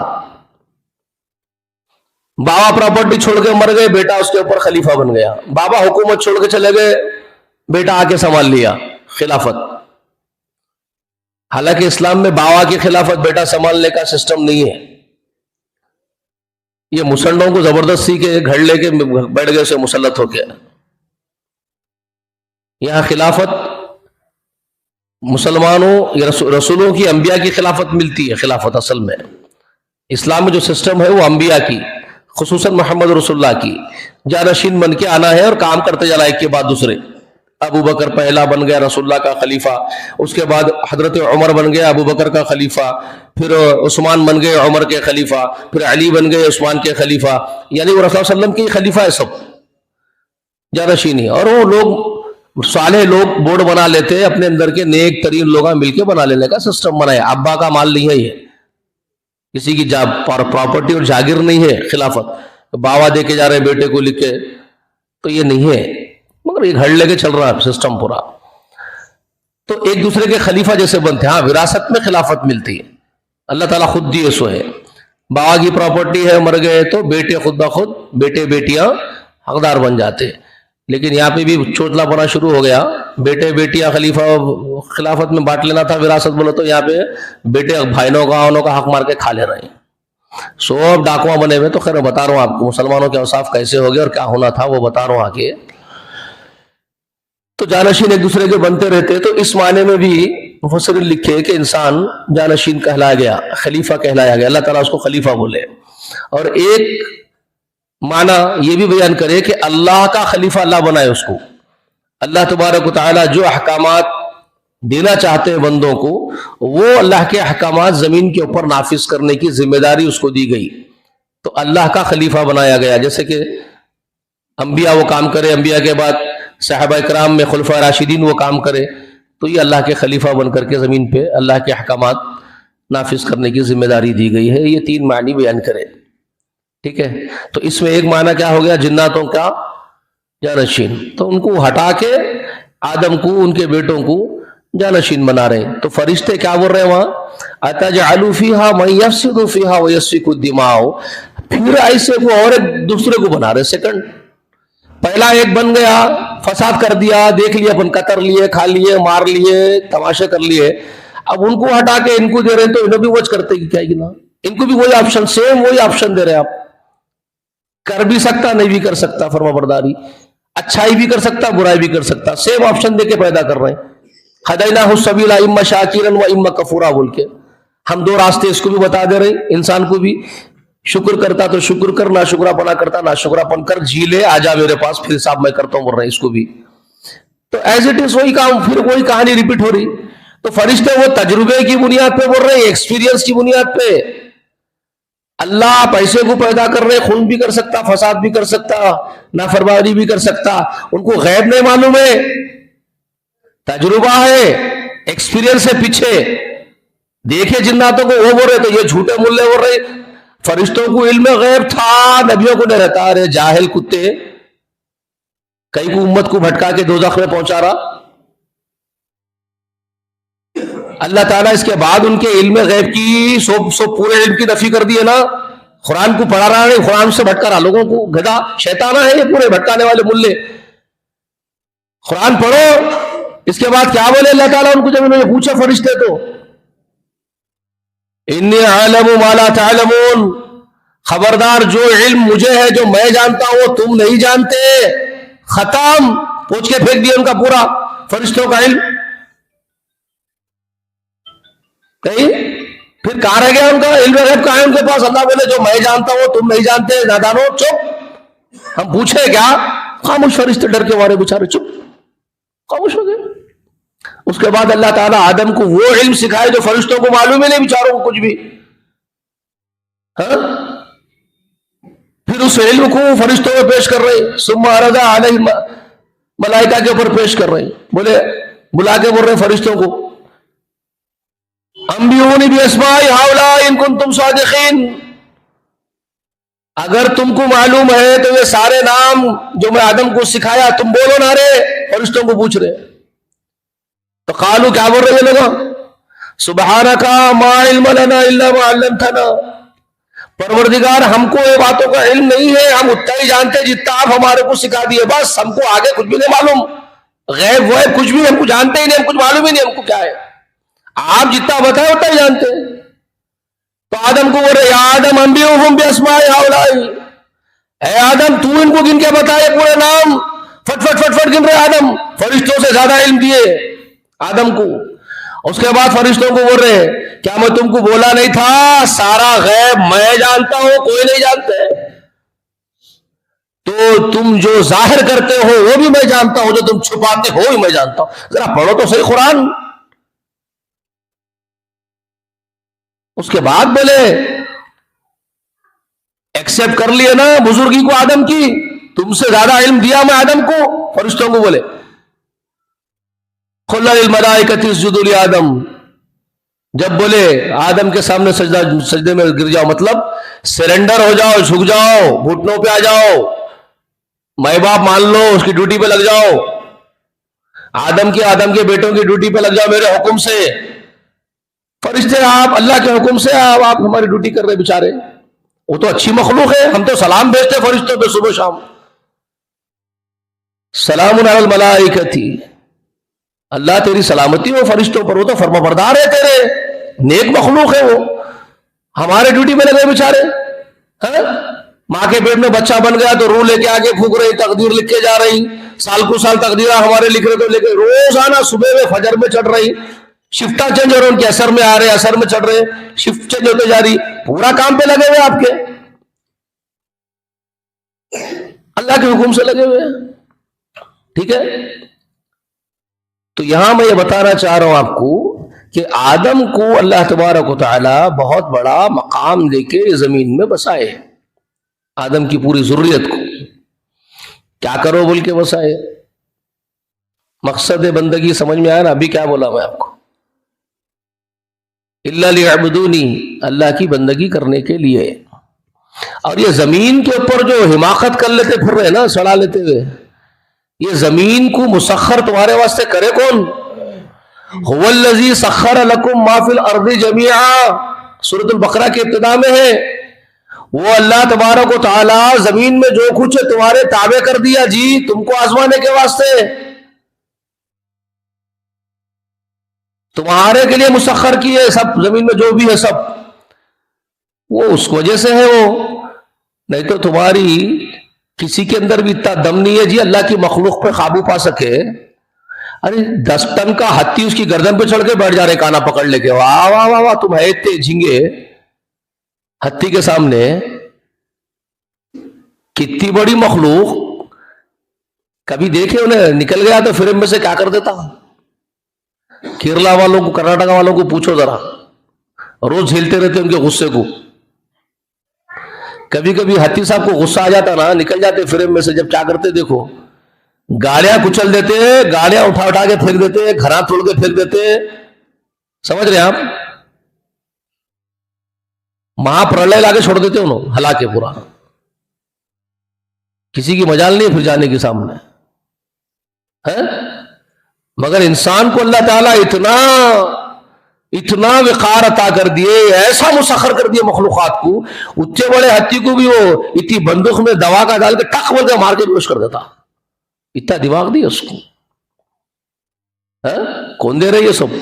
بابا پراپرٹی چھوڑ کے مر گئے, بیٹا اس کے اوپر خلیفہ بن گیا. بابا حکومت چھوڑ کے چلے گئے, بیٹا آ کے سنبھال لیا خلافت. حالانکہ اسلام میں بابا کی خلافت بیٹا سنبھالنے کا سسٹم نہیں ہے. یہ مسلمانوں کو زبردستی کے گھر لے کے بیٹھ گئے سے مسلط ہو کے. یہاں خلافت مسلمانوں یا رسولوں کی, انبیاء کی خلافت ملتی ہے. خلافت اصل میں اسلام میں جو سسٹم ہے وہ انبیاء کی, خصوصاً محمد رسول اللہ کی جانشین بن کے آنا ہے اور کام کرتے جانا ایک کے بعد دوسرے. ابو بکر پہلا بن گیا رسول اللہ کا خلیفہ, اس کے بعد حضرت عمر بن گیا ابو بکر کا خلیفہ, پھر عثمان بن گئے عمر کے خلیفہ, پھر علی بن گئے عثمان کے خلیفہ. یعنی وہ رسول اللہ علیہ وسلم کے خلیفہ ہے سب جانشینی. اور وہ لوگ صالح لوگ بورڈ بنا لیتے ہیں اپنے اندر کے نیک ترین لوگ مل کے بنا لینے کا سسٹم بنایا. ابا کا مال نہیں ہے, یہ کسی کی پراپرٹی اور جاگیر نہیں ہے خلافت. باوا دے کے جا رہے بیٹے کو لکھ کے, تو یہ نہیں ہے, مگر یہ گھڑ لے کے چل رہا ہے سسٹم پورا. تو ایک دوسرے کے خلیفہ جیسے بنتے. ہاں وراثت میں خلافت ملتی ہے, اللہ تعالیٰ خود دیے سو ہے. باوا کی پراپرٹی ہے, مر گئے تو بیٹے خود بخود بیٹے بیٹیاں حقدار بن جاتے. لیکن یہاں پہ بھی چوتلا پنا شروع ہو گیا. بیٹے بیٹیاں خلیفہ خلافت میں بانٹ لینا تھا وراثت بولو, تو یہاں پہ بیٹے بھائیوں کا حق مار کے کھا لے رہے ہیں. سب ڈاکواں بنے ہوئے. تو خیر بتا رہا ہوں آپ کو مسلمانوں کے اوصاف کیسے ہو گئے اور کیا ہونا تھا, وہ بتا رہا ہوں آگے. تو جانشین ایک دوسرے کے بنتے رہتے. تو اس معنی میں بھی مفسرین لکھے کہ انسان جانشین کہلایا گیا, خلیفہ کہلایا گیا. اللہ تعالیٰ اس کو خلیفہ بولے. اور ایک معنی یہ بھی بیان کرے کہ اللہ کا خلیفہ اللہ بنائے اس کو. اللہ تبارک و تعالیٰ جو احکامات دینا چاہتے ہیں بندوں کو, وہ اللہ کے احکامات زمین کے اوپر نافذ کرنے کی ذمہ داری اس کو دی گئی. تو اللہ کا خلیفہ بنایا گیا. جیسے کہ انبیاء وہ کام کرے, انبیاء کے بعد صحابہ کرام میں خلفاء راشدین وہ کام کرے, تو یہ اللہ کے خلیفہ بن کر کے زمین پہ اللہ کے احکامات نافذ کرنے کی ذمہ داری دی گئی ہے. یہ تین معنی بیان کرے. ٹھیک ہے. تو اس میں ایک معنی کیا ہو گیا, جناتوں کا جانشین. تو ان کو ہٹا کے آدم کو ان کے بیٹوں کو جانشین بنا رہے ہیں. تو فرشتے کیا بول رہے ہیں وہاں, اتجعل فیہا من یفسد فیہا ویسفک الدماء. پھر ایسے کو اور ایک دوسرے کو بنا رہے. سیکنڈ, پہلا ایک بن گیا, فساد کر دیا, دیکھ لیے اپن, قتل لیے, کھا لیے, مار لیے, تماشے کر لیے. اب ان کو ہٹا کے ان کو دے رہے ہیں, تو انہوں بھی وچ کرتے کیا گی نا, ان کو بھی وہی آپشن, سیم وہی آپشن دے رہے ہیں. آپ کر بھی سکتا, نہیں بھی کر سکتا, فرما برداری, اچھائی بھی کر سکتا, برائی بھی کر سکتا, سیم آپشن دے کے پیدا کر رہے ہیں. ہدیناہ السبیل اما شاکرا و اما کفورا بول کے ہم دو راستے اس کو بھی بتا دے رہے ہیں. انسان کو بھی شکر کرتا تو شکر کر, نہ شکرا پنا کرتا نہ شکرا پن کر, جی لے, آ جا میرے پاس, پھر حساب میں کرتا ہوں بول رہے ہیں اس کو بھی. تو ایز اٹ از وہی کام, پھر وہی کہانی ریپیٹ ہو رہی. تو فرشتے وہ تجربے کی بنیاد پہ بول رہے ہیں, ایکسپیرینس کی بنیاد پہ. اللہ پیسے کو پیدا کر رہے, خون بھی کر سکتا, فساد بھی کر سکتا, نافرمانی بھی کر سکتا. ان کو غیب نہیں معلوم ہے, تجربہ ہے, ایکسپیرینس ہے پیچھے. دیکھے جناتوں کو, وہ بول رہے, تو یہ جھوٹے ملے بول رہے. فرشتوں کو علم غیب تھا, نبیوں کو نہیں رہتا. ارے جاہل کتے, کئی کو امت کو بھٹکا کے دوزخ میں پہنچا رہا. اللہ تعالیٰ اس کے بعد ان کے علم غیب کی سب پورے علم کی نفی کر دی ہے نا. قرآن کو پڑھا رہا ہے, قرآن سے بھٹکا رہا لوگوں کو. گدھا شیطانہ ہے یہ پورے بھٹکانے والے ملے. قرآن پڑھو, اس کے بعد کیا بولے اللہ تعالیٰ ان کو جب انہوں نے پوچھا فرشتے تو, انی اعلم ما لا تعلمون, خبردار جو علم مجھے ہے, جو میں جانتا ہوں, وہ تم نہیں جانتے. ختم, پوچھ کے پھینک دیا ان کا پورا فرشتوں کا علم. پھر کہاں رہ گیا ان کا علم غیب کہاں ہے ان کے پاس؟ اللہ بولے جو میں جانتا ہوں تم نہیں جانتے, نادانو چپ. ہم پوچھے کیا, خاموش. فرشتے ڈر کے مارے بیچارے چپ, خاموش ہو گئے. اس کے بعد اللہ تعالیٰ آدم کو وہ علم سکھائے جو فرشتوں کو معلوم ہی نہیں بیچاروں کو کچھ بھی. ہاں پھر اس علم کو فرشتوں میں پیش کر رہے، ثم عرض علیہ ملائکہ کے اوپر پیش کر رہے. بولے بلا کے بول رہے فرشتوں کو، انبئونی باسماء ہؤلاء ان کنتم صادقین، اگر تم کو معلوم ہے تو یہ سارے نام جو میں آدم کو سکھایا تم بولو نہ رے. فرشتوں کو پوچھ رہے تو قالو کیا بول رہے ہیں لوگ؟ سبحانک ما علم لنا الا ما علمتنا، پروردگار ہم کو یہ باتوں کا علم نہیں ہے، ہم اتنا ہی جانتے جتنا آپ ہمارے کو سکھا دیے، بس ہم کو آگے کچھ بھی نہیں معلوم. غیب وہ کچھ بھی ہم کو جانتے ہی نہیں، ہم کچھ معلوم ہی نہیں ہم کو کیا ہے، آپ جتنا بتائے اتنا ہی جانتے. تو آدم کو بول رہے یا آدم انبئوہم باسماء ہؤلاء، اے آدم تو ان کو گن کے بتائے پورے نام. فٹ فٹ فٹ فٹ گن رہے آدم، فرشتوں سے زیادہ علم دیے آدم کو. اس کے بعد فرشتوں کو بول رہے کیا میں تم کو بولا نہیں تھا سارا غیب میں جانتا ہوں، کوئی نہیں جانتے، تو تم جو ظاہر کرتے ہو وہ بھی میں جانتا ہوں، جو تم چھپاتے ہو بھی میں جانتا ہوں. ذرا پڑھو تو صحیح قرآن. اس کے بعد بولے ایکسپٹ کر لیے نا بزرگی کو آدم کی، تم سے زیادہ علم دیا میں آدم کو. فرشتوں کو بولے قل للملائکۃ اسجدوا لآدم، جب بولے آدم کے سامنے سجدے میں گر جاؤ، مطلب سرنڈر ہو جاؤ، جھک جاؤ، گھٹنوں پہ آ جاؤ، مائی باپ مان لو، اس کی ڈیوٹی پہ لگ جاؤ، آدم کے بیٹوں کی ڈیوٹی پہ لگ جاؤ میرے حکم سے. فرشتے آپ اللہ کے حکم سے آپ ہماری ڈیوٹی کر رہے بیچارے، وہ تو اچھی مخلوق ہے، ہم تو سلام بھیجتے فرشتوں پہ صبح شام. سلام علی الملائکۃ، اللہ تیری سلامتی ہو فرشتوں پر، وہ تو فرما بردار ہے تیرے، نیک مخلوق ہے وہ، ہمارے ڈیوٹی میں لگے بیچارے. ماں کے پیٹ میں بچہ بن گیا تو روح لے کے آگے پھونک رہی، تقدیر لکھ کے جا رہی، سال کو سال تقدیرہ ہمارے لکھ رہے تو لے کے روزانہ صبح میں فجر میں چڑھ رہی، شفٹا چینج ہو رہے، ان کے اثر میں آ رہے، اثر میں چڑھ رہے، شفٹ چینج ہوتے جا رہی، پورا کام پہ لگے ہوئے آپ کے، اللہ کے حکم سے لگے ہوئے. ٹھیک ہے، تو یہاں میں یہ بتانا چاہ رہا ہوں آپ کو کہ آدم کو اللہ تبارک و تعالی بہت بڑا مقام دے کے زمین میں بسائے، آدم کی پوری ذریت کو کیا کرو بول کے بسائے. مقصد بندگی سمجھ میں آیا نا؟ ابھی کیا بولا میں آپ کو؟ الا لیعبدونی، اللہ کی بندگی کرنے کے لیے. اور یہ زمین کے اوپر جو حماقت کر لیتے پھر رہے نا سڑا لیتے ہوئے، یہ زمین کو مسخر تمہارے واسطے کرے کون؟ هو الذی سخر لکم ما فی الارض جمیعا، سورۃ البقرہ کے ابتدا میں ہے. وہ اللہ تبارک و تعالی زمین میں جو کچھ ہے تمہارے تابع کر دیا جی، تم کو آزمانے کے واسطے، تمہارے کے لیے مسخر کی ہے سب، زمین میں جو بھی ہے سب وہ اس وجہ سے ہے. وہ نہیں تو تمہاری کسی کے اندر بھی اتنا دم نہیں ہے جی اللہ کی مخلوق پہ قابو پا سکے. ارے 10 ٹن کا ہاتھی اس کی گردن پہ چڑھ کے بیٹھ جا رہے کانا پکڑ لے کے، واہ واہ واہ واہ، تم ہے اتنے جھینگے ہاتھی کے سامنے، کتنی بڑی مخلوق. کبھی دیکھے انہیں نکل گیا تو فریم میں سے کیا کر دیتا. کیرلا والوں کو، کرناٹکا والوں کو پوچھو ذرا، روز جھیلتے رہتے ان کے غصے کو. کبھی کبھی ہاتھی صاحب کو غصہ آ جاتا نا، نکل جاتے فریم میں سے، جب کیا کرتے دیکھو، گاڑیاں کچل دیتے، گاڑیاں اٹھا اٹھا کے پھینک دیتے، گھراں توڑ کے پھینک دیتے. سمجھ رہے ہیں آپ؟ مہا پرلے لا کے چھوڑ دیتے انہوں، ہلا کے پورا، کسی کی مجال نہیں پھر جانے کے سامنے ہے. مگر انسان کو اللہ تعالیٰ اتنا وقار عطا کر دیے، ایسا مسخر کر دیا مخلوقات کو، اتنے بڑے ہاتھی کو بھی وہ اتنی بندوق میں دوا کا ڈال کے ٹک بول کے مار کے بیہوش کر دیتا. اتنا دماغ دیا اس کو. کون دے رہے یہ سب؟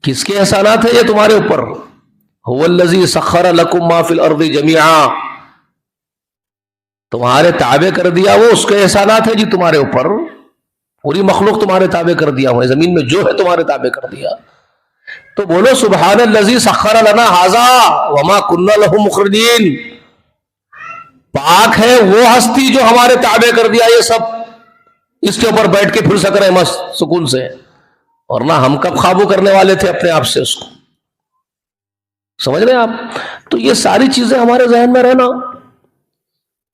کس کے احسانات ہیں یہ تمہارے اوپر؟ هو الذی سخر لکم ما فی الارض جمیعا، تمہارے تابع کر دیا وہ، اس کے احسانات ہیں جی تمہارے اوپر. پوری مخلوق تمہارے تابع کر دیا ہوا ہے، زمین میں جو ہے تمہارے تابع کر دیا. تو بولو سبحان الذی سخر لنا ھذا وما كنا له مقرنین، پاک ہے وہ ہستی جو ہمارے تابع کر دیا یہ سب، اس کے اوپر بیٹھ کے پھر سک رہے مست سکون سے، اور نہ ہم کب قابو کرنے والے تھے اپنے آپ سے اس کو. سمجھ رہے ہیں آپ؟ تو یہ ساری چیزیں ہمارے ذہن میں رہنا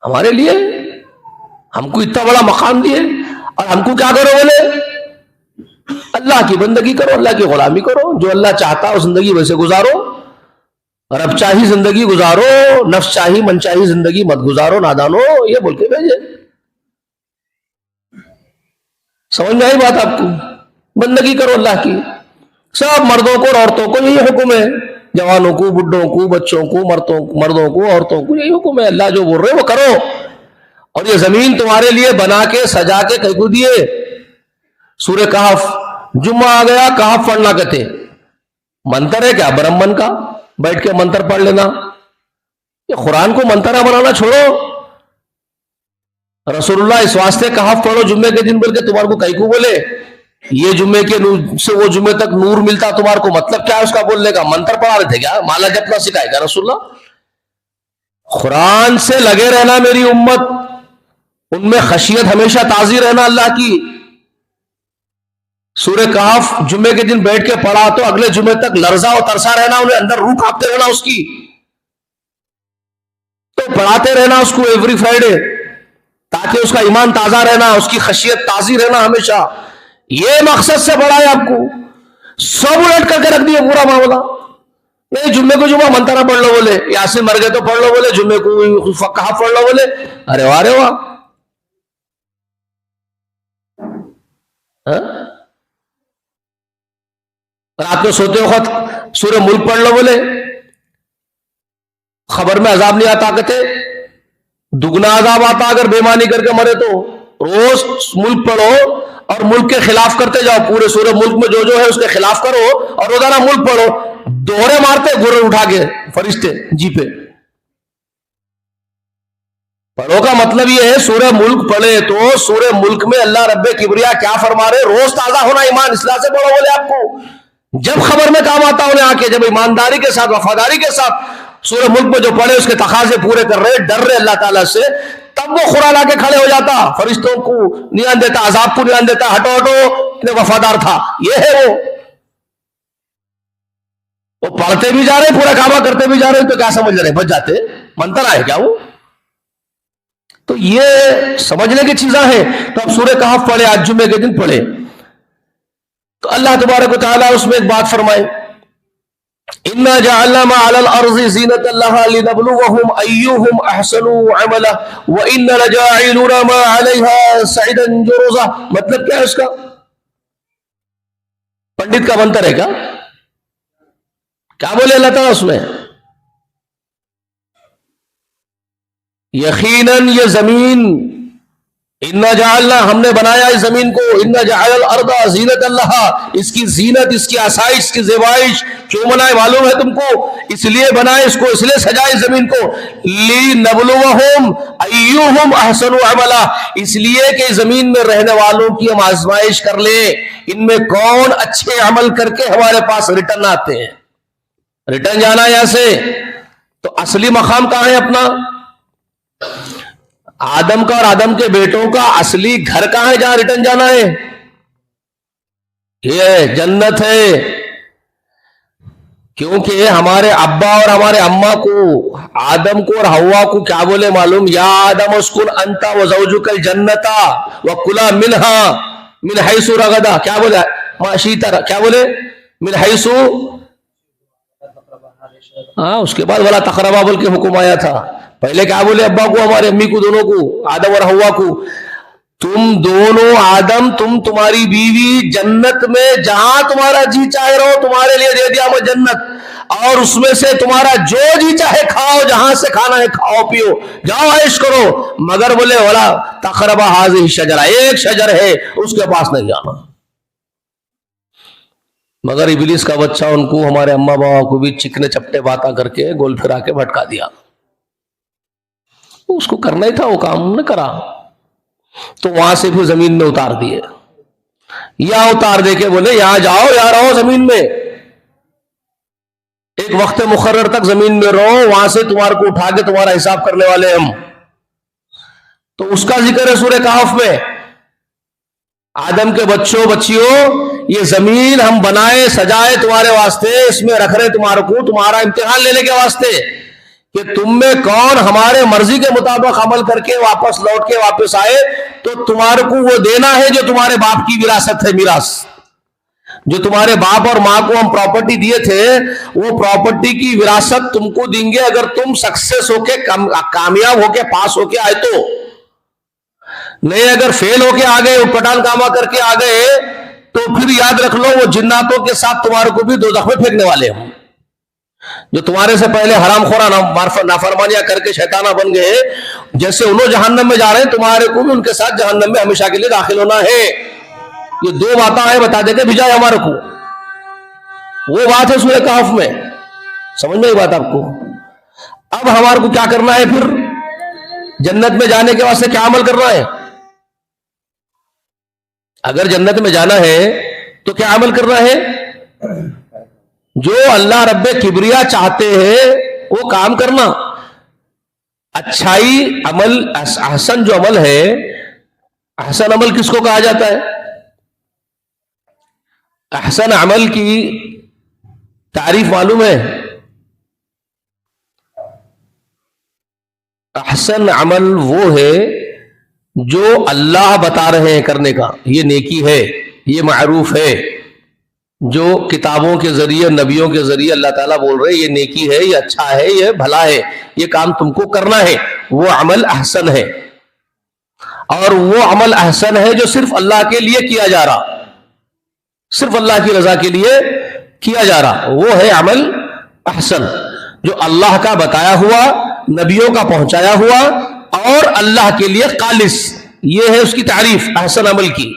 ہمارے لیے، ہم کو اتنا بڑا مقام دیے، اور ہم کو کیا کرو بولے اللہ کی بندگی کرو، اللہ کی غلامی کرو، جو اللہ چاہتا ہو زندگی ویسے گزارو، رب چاہی زندگی گزارو، نفس چاہی من چاہی زندگی مت گزارو نادانو، یہ بول کے بھیجے. سمجھ میں آئی بات آپ کو؟ بندگی کرو اللہ کی. سب مردوں کو اور عورتوں کو یہی حکم ہے، جوانوں کو، بڈھوں کو، بچوں کو، مردوں کو، عورتوں کو یہی حکم ہے. اللہ جو بول رہے وہ کرو. اور یہ زمین تمہارے لیے بنا کے سجا کے کہیں کو دیے. سورہ کہف جمعہ آ گیا، کہف پڑھنا کہتے منتر ہے کیا برہمن کا؟ بیٹھ کے منتر پڑھ لینا. یہ قرآن کو منترا بنانا چھوڑو. رسول اللہ اس واسطے کہف پڑھو جمعے کے دن بول کے تمہارے کو کہیں کو بولے یہ جمعے کے سے وہ جمعے تک نور ملتا تمہارے کو، مطلب کیا ہے اس کا بولنے کا؟ منتر پڑھا رہے تھے کیا؟ مالا جپنا سکھائے گا رسول اللہ؟ قرآن سے لگے رہنا میری امت، ان میں خشیت ہمیشہ تازی رہنا اللہ کی. سورہ کہف جمعے کے دن بیٹھ کے پڑھا تو اگلے جمعے تک لرزا اور ترسا رہنا، انہیں اندر روح کانپتے رہنا اس کی. تو پڑھاتے رہنا اس کو ایوری فرائیڈے، تاکہ اس کا ایمان تازہ رہنا، اس کی خشیت تازی رہنا ہمیشہ. یہ مقصد سے بڑھا ہے آپ کو. سب الٹ کر کے رکھ دیا پورا معاملہ. نہیں جمعے کو جمعہ منترا پڑھ لو بولے، یاسین مر گئے تو پڑھ لو بولے، جمعے کو کہف پڑھ لو بولے. ارے واہ رے واہ. رات میں سوتے وقت سورہ ملک پڑھ لو بولے، خبر میں عذاب نہیں آتا کہتے دگنا عذاب آتا اگر بےمانی کر کے مرے تو. روز ملک پڑھو اور ملک کے خلاف کرتے جاؤ، پورے سورہ ملک میں جو ہے اس کے خلاف کرو، اور روزانہ ملک پڑھو. دوہرے مارتے گرے اٹھا کے فرشتے جی پہ. پڑھو کا مطلب یہ ہے سورہ ملک پڑھے تو سورہ ملک میں اللہ رب کبریا کیا فرما رہے؟ روز تازہ ہونا ایمان، اصلاح سے پڑھو بولے آپ کو. جب خبر میں کام آتا انہیں آ کے، جب ایمانداری کے ساتھ وفاداری کے ساتھ سورہ ملک میں جو پڑھے اس کے تقاضے پورے کر رہے، ڈر رہے اللہ تعالیٰ سے، تب وہ قرآن آ کے کھڑے ہو جاتا، فرشتوں کو نیان دیتا، عذاب کو نیان دیتا، ہٹو ہٹو اتنے وفادار تھا. یہ ہے وہ پڑھتے بھی جا رہے، پورا کامہ کرتے بھی جا رہے، تو کیا سمجھ رہے بچ جاتے؟ منتر آئے کیا وہ؟ تو یہ سمجھنے کی چیزاں ہیں. تو اب سورہ کہف پڑھے، آج جمعے کے دن پڑھے تو اللہ تبارک و تعالیٰ اس میں ایک بات فرمائے، اِنَّا جَعَلْنَا مَا عَلَى الْأَرْضِ زِينَةً لَهَا لِنَبْلُوَهُمْ أَيُّهُمْ أَحْسَنُ عَمَلًا وَإِنَّا لَجَاعِلُونَ مَا عَلَيْهَا صَعِيدًا جُرُزًا. مطلب کیا ہے اس کا؟ پنڈت کا منتر ہے کیا؟ کیا بولے اللہ تعالیٰ اس میں؟ یقیناً یہ زمین، اِنَّا جَعَلْنَا ہم نے بنایا اس زمین کو، اِنَّا جَعَلَ الْأَرْضَ زِينَةً لَهَا اس کی زینت، اس کی آسائش، اس کی زیبائش کیوں بنائے معلوم ہے تم کو؟ اس لیے بنائے اس کو، اس لیے سجائے اس زمین کو، لِنَبْلُوَهُمْ أَيُّهُمْ أَحْسَنُ عَمَلًا اس لیے کہ زمین میں رہنے والوں کی ہم آزمائش کر لیں، ان میں کون اچھے عمل کر کے ہمارے پاس ریٹرن آتے ہیں. ریٹرن جانا ہے یہاں سے. تو اصلی مقام کہاں ہے اپنا؟ آدم کا اور آدم کے بیٹوں کا اصلی گھر کہاں ہے جہاں ریٹرن جانا ہے؟ یہ جنت ہے. کیونکہ ہمارے ابا اور ہمارے اماں کو، آدم کو اور حوا کو کیا بولے معلوم؟ یا آدم اسکن انت وزوجک الجنت وکلا منہا من حیث رغدا. کیا بولے؟ معاشیتا کیا بولے؟ من حیث. ہاں اس کے بعد ولا تقربا بول کے حکم آیا تھا. پہلے کیا بولے ابا کو، ہمارے امی کو، دونوں کو، آدم اور حوا کو، تم دونوں آدم، تم تمہاری بیوی جنت میں جہاں تمہارا جی چاہے رہو، تمہارے لیے دے دیا میں جنت، اور اس میں سے تمہارا جو جی چاہے کھاؤ، جہاں سے کھانا ہے کھاؤ پیو، جاؤ عیش کرو، مگر بولے ولا تقربا ہذہ الشجرہ، ایک شجر ہے اس کے پاس نہیں جانا. مگر ابلیس کا بچہ ان کو، ہمارے اماں بابا کو بھی چکنے چپٹے باتاں کر کے گول پھرا کے بھٹکا دیا. اس کو کرنا ہی تھا، وہ کام نہ کرا، تو وہاں سے پھر زمین میں اتار دیے. یا اتار دے کے بولے یہاں جاؤ، یہاں رہو زمین میں، ایک وقت مقرر تک زمین میں رہو، وہاں سے تمہارے کو اٹھا کے تمہارا حساب کرنے والے ہم. تو اس کا ذکر ہے سورہ کہف میں. آدم کے بچوں بچیوں، یہ زمین ہم بنائے سجائے تمہارے واسطے، اس میں رکھ رہے تمہارے کو، تمہارا امتحان لینے کے واسطے کہ تم میں کون ہمارے مرضی کے مطابق عمل کر کے واپس لوٹ کے واپس آئے، تو تمہارے کو وہ دینا ہے جو تمہارے باپ کی وراثت ہے، میراث جو تمہارے باپ اور ماں کو ہم پراپرٹی دیے تھے، وہ پراپرٹی کی وراثت تم کو دیں گے اگر تم سکسیس ہو کے کامیاب ہو کے پاس ہو کے آئے تو، نہیں اگر فیل ہو کے آ گئے، پٹان کاما کر کے آ گئے، تو پھر یاد رکھ لو وہ جناتوں کے ساتھ تمہارے کو بھی دوزخ میں پھینکنے والے ہیں، جو تمہارے سے پہلے حرام خورا نافرمانیاں کر کے شیطانہ بن گئے، جیسے انہوں جہنم میں جا رہے ہیں، تمہارے کو بھی ان کے ساتھ جہنم میں ہمیشہ کے لیے داخل ہونا ہے۔ یہ دو باتیں ہیں بتا دے کے بھیجائے ہمارے کو، وہ بات ہے سورہ کہف میں، سمجھ میں یہ بات آپ کو۔ اب ہمارے کو کیا کرنا ہے پھر؟ جنت میں جانے کے واسطے کیا عمل کرنا ہے؟ اگر جنت میں جانا ہے تو کیا عمل کرنا ہے؟ جو اللہ رب کبریا چاہتے ہیں وہ کام کرنا۔ اچھائی عمل، احسن جو عمل ہے، احسن عمل کس کو کہا جاتا ہے؟ احسن عمل کی تعریف معلوم ہے؟ احسن عمل وہ ہے جو اللہ بتا رہے ہیں کرنے کا، یہ نیکی ہے، یہ معروف ہے، جو کتابوں کے ذریعے نبیوں کے ذریعے اللہ تعالیٰ بول رہے ہیں یہ نیکی ہے، یہ اچھا ہے، یہ بھلا ہے، یہ کام تم کو کرنا ہے، وہ عمل احسن ہے۔ اور وہ عمل احسن ہے جو صرف اللہ کے لیے کیا جا رہا، صرف اللہ کی رضا کے لیے کیا جا رہا، وہ ہے عمل احسن، جو اللہ کا بتایا ہوا، نبیوں کا پہنچایا ہوا اور اللہ کے لیے خالص، یہ ہے اس کی تعریف احسن عمل کی۔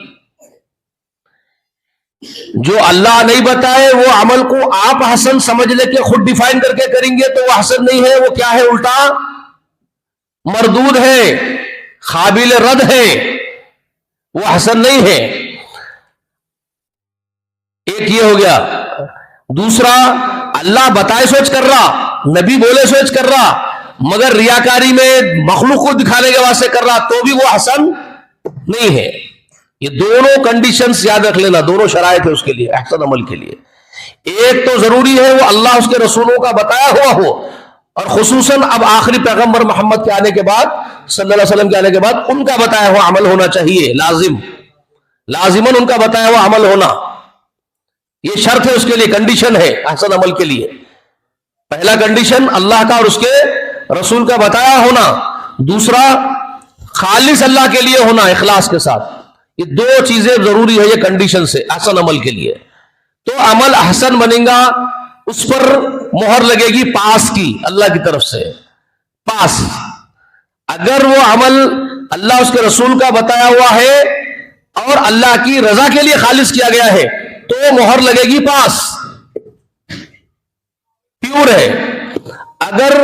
جو اللہ نہیں بتائے وہ عمل کو آپ حسن سمجھ لے کے خود ڈیفائن کر کے کریں گے تو وہ حسن نہیں ہے، وہ کیا ہے؟ الٹا مردود ہے، قابل رد ہے، وہ حسن نہیں ہے۔ ایک یہ ہو گیا۔ دوسرا، اللہ بتائے سوچ کر رہا، نبی بولے سوچ کر رہا، مگر ریاکاری میں مخلوق کو دکھانے کے واسطے کر رہا، تو بھی وہ حسن نہیں ہے۔ یہ دونوں کنڈیشنز یاد رکھ لینا، دونوں شرائط ہے اس کے لیے، احسن عمل کے لیے۔ ایک تو ضروری ہے وہ اللہ اس کے رسولوں کا بتایا ہوا ہو، اور خصوصاً اب آخری پیغمبر محمد کے آنے کے بعد، صلی اللہ علیہ وسلم کے آنے کے بعد، ان کا بتایا ہوا عمل ہونا چاہیے، لازماً ان کا بتایا ہوا عمل ہونا، یہ شرط ہے اس کے لیے، کنڈیشن ہے احسن عمل کے لیے۔ پہلا کنڈیشن اللہ کا اور اس کے رسول کا بتایا ہونا، دوسرا خالص اللہ کے لیے ہونا اخلاص کے ساتھ۔ یہ دو چیزیں ضروری ہے، یہ کنڈیشن سے احسن عمل کے لیے۔ تو عمل احسن بنے گا، اس پر مہر لگے گی پاس کی، اللہ کی طرف سے پاس۔ اگر وہ عمل اللہ اس کے رسول کا بتایا ہوا ہے اور اللہ کی رضا کے لیے خالص کیا گیا ہے تو مہر لگے گی پاس، پیور ہے۔ اگر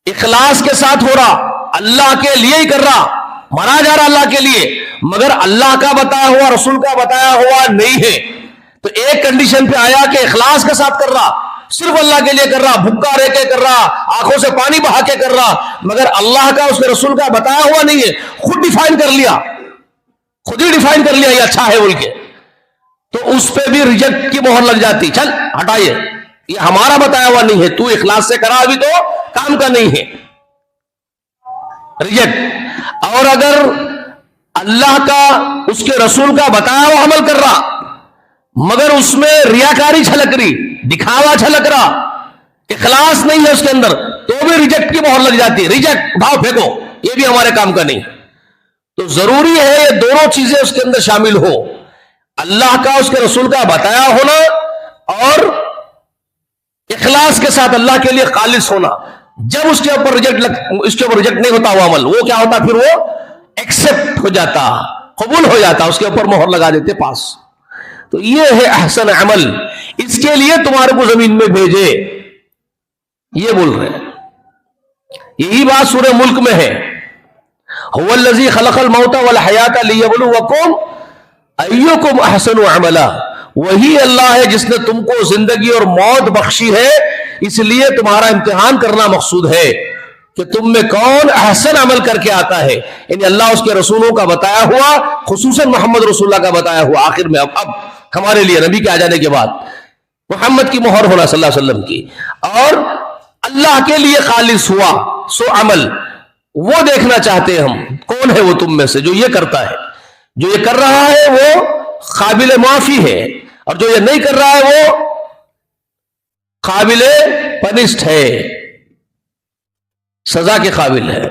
اخلاص کے ساتھ ہو رہا، اللہ کے لیے ہی کر رہا، مرا جا رہا اللہ کے لیے، مگر اللہ کا بتایا ہوا رسول کا بتایا ہوا نہیں ہے، تو ایک کنڈیشن پہ آیا کہ اخلاص کے ساتھ کر رہا، صرف اللہ کے لیے کر رہا، بھوکا رہ کے کر رہا، آنکھوں سے پانی بہا کے کر رہا، مگر اللہ کا اس کے رسول کا بتایا ہوا نہیں ہے، خود ڈیفائن کر لیا، خود ہی ڈیفائن کر لیا یہ اچھا ہے بول کے، تو اس پہ بھی ریجیکٹ کی مہر لگ جاتی، چل ہٹائیے، یہ ہمارا بتایا ہوا نہیں ہے، تو اخلاص سے کرا ابھی تو کام کا نہیں ہے، ریجیکٹ۔ اور اگر اللہ کا اس کے رسول کا بتایا ہوا عمل کر رہا مگر اس میں ریاکاری چھلک رہی، دکھاوا چھلک رہا، اخلاص نہیں ہے اس کے اندر، تو بھی ریجیکٹ کی مہر لگ جاتی ہے، ریجیکٹ، بھاؤ پھینکو، یہ بھی ہمارے کام کا نہیں۔ تو ضروری ہے یہ دونوں چیزیں اس کے اندر شامل ہو، اللہ کا اس کے رسول کا بتایا ہونا اور اخلاص کے ساتھ اللہ کے لیے خالص ہونا۔ جب اس کے اوپر ریجیکٹ نہیں ہوتا وہ عمل، وہ کیا ہوتا پھر؟ وہ ایکسپٹ ہو جاتا، قبول ہو جاتا، اس کے اوپر مہر لگا دیتے پاس۔ تو یہ ہے احسن عمل، اس کے لیے تمہارے کو زمین میں بھیجے، یہ بول رہے ہیں۔ یہی بات سورہ ملک میں ہے، هو الذی خلق الموت والحیات لیبلوکم ایکم احسن عملا، وہی اللہ ہے جس نے تم کو زندگی اور موت بخشی ہے، اس لیے تمہارا امتحان کرنا مقصود ہے کہ تم میں کون احسن عمل کر کے آتا ہے، یعنی اللہ اس کے رسولوں کا بتایا ہوا، خصوصاً محمد رسول اللہ کا بتایا ہوا آخر میں اب ہمارے لیے نبی کے آ جانے کے بعد محمد کی مہر ہونا صلی اللہ علیہ وسلم کی، اور اللہ کے لیے خالص ہوا سو عمل، وہ دیکھنا چاہتے ہیں ہم کون ہے وہ تم میں سے جو یہ کرتا ہے، جو یہ کر رہا ہے وہ قابل معافی ہے، اور جو یہ نہیں کر رہا ہے وہ قابل پنشٹ ہے، سزا کے قابل ہے۔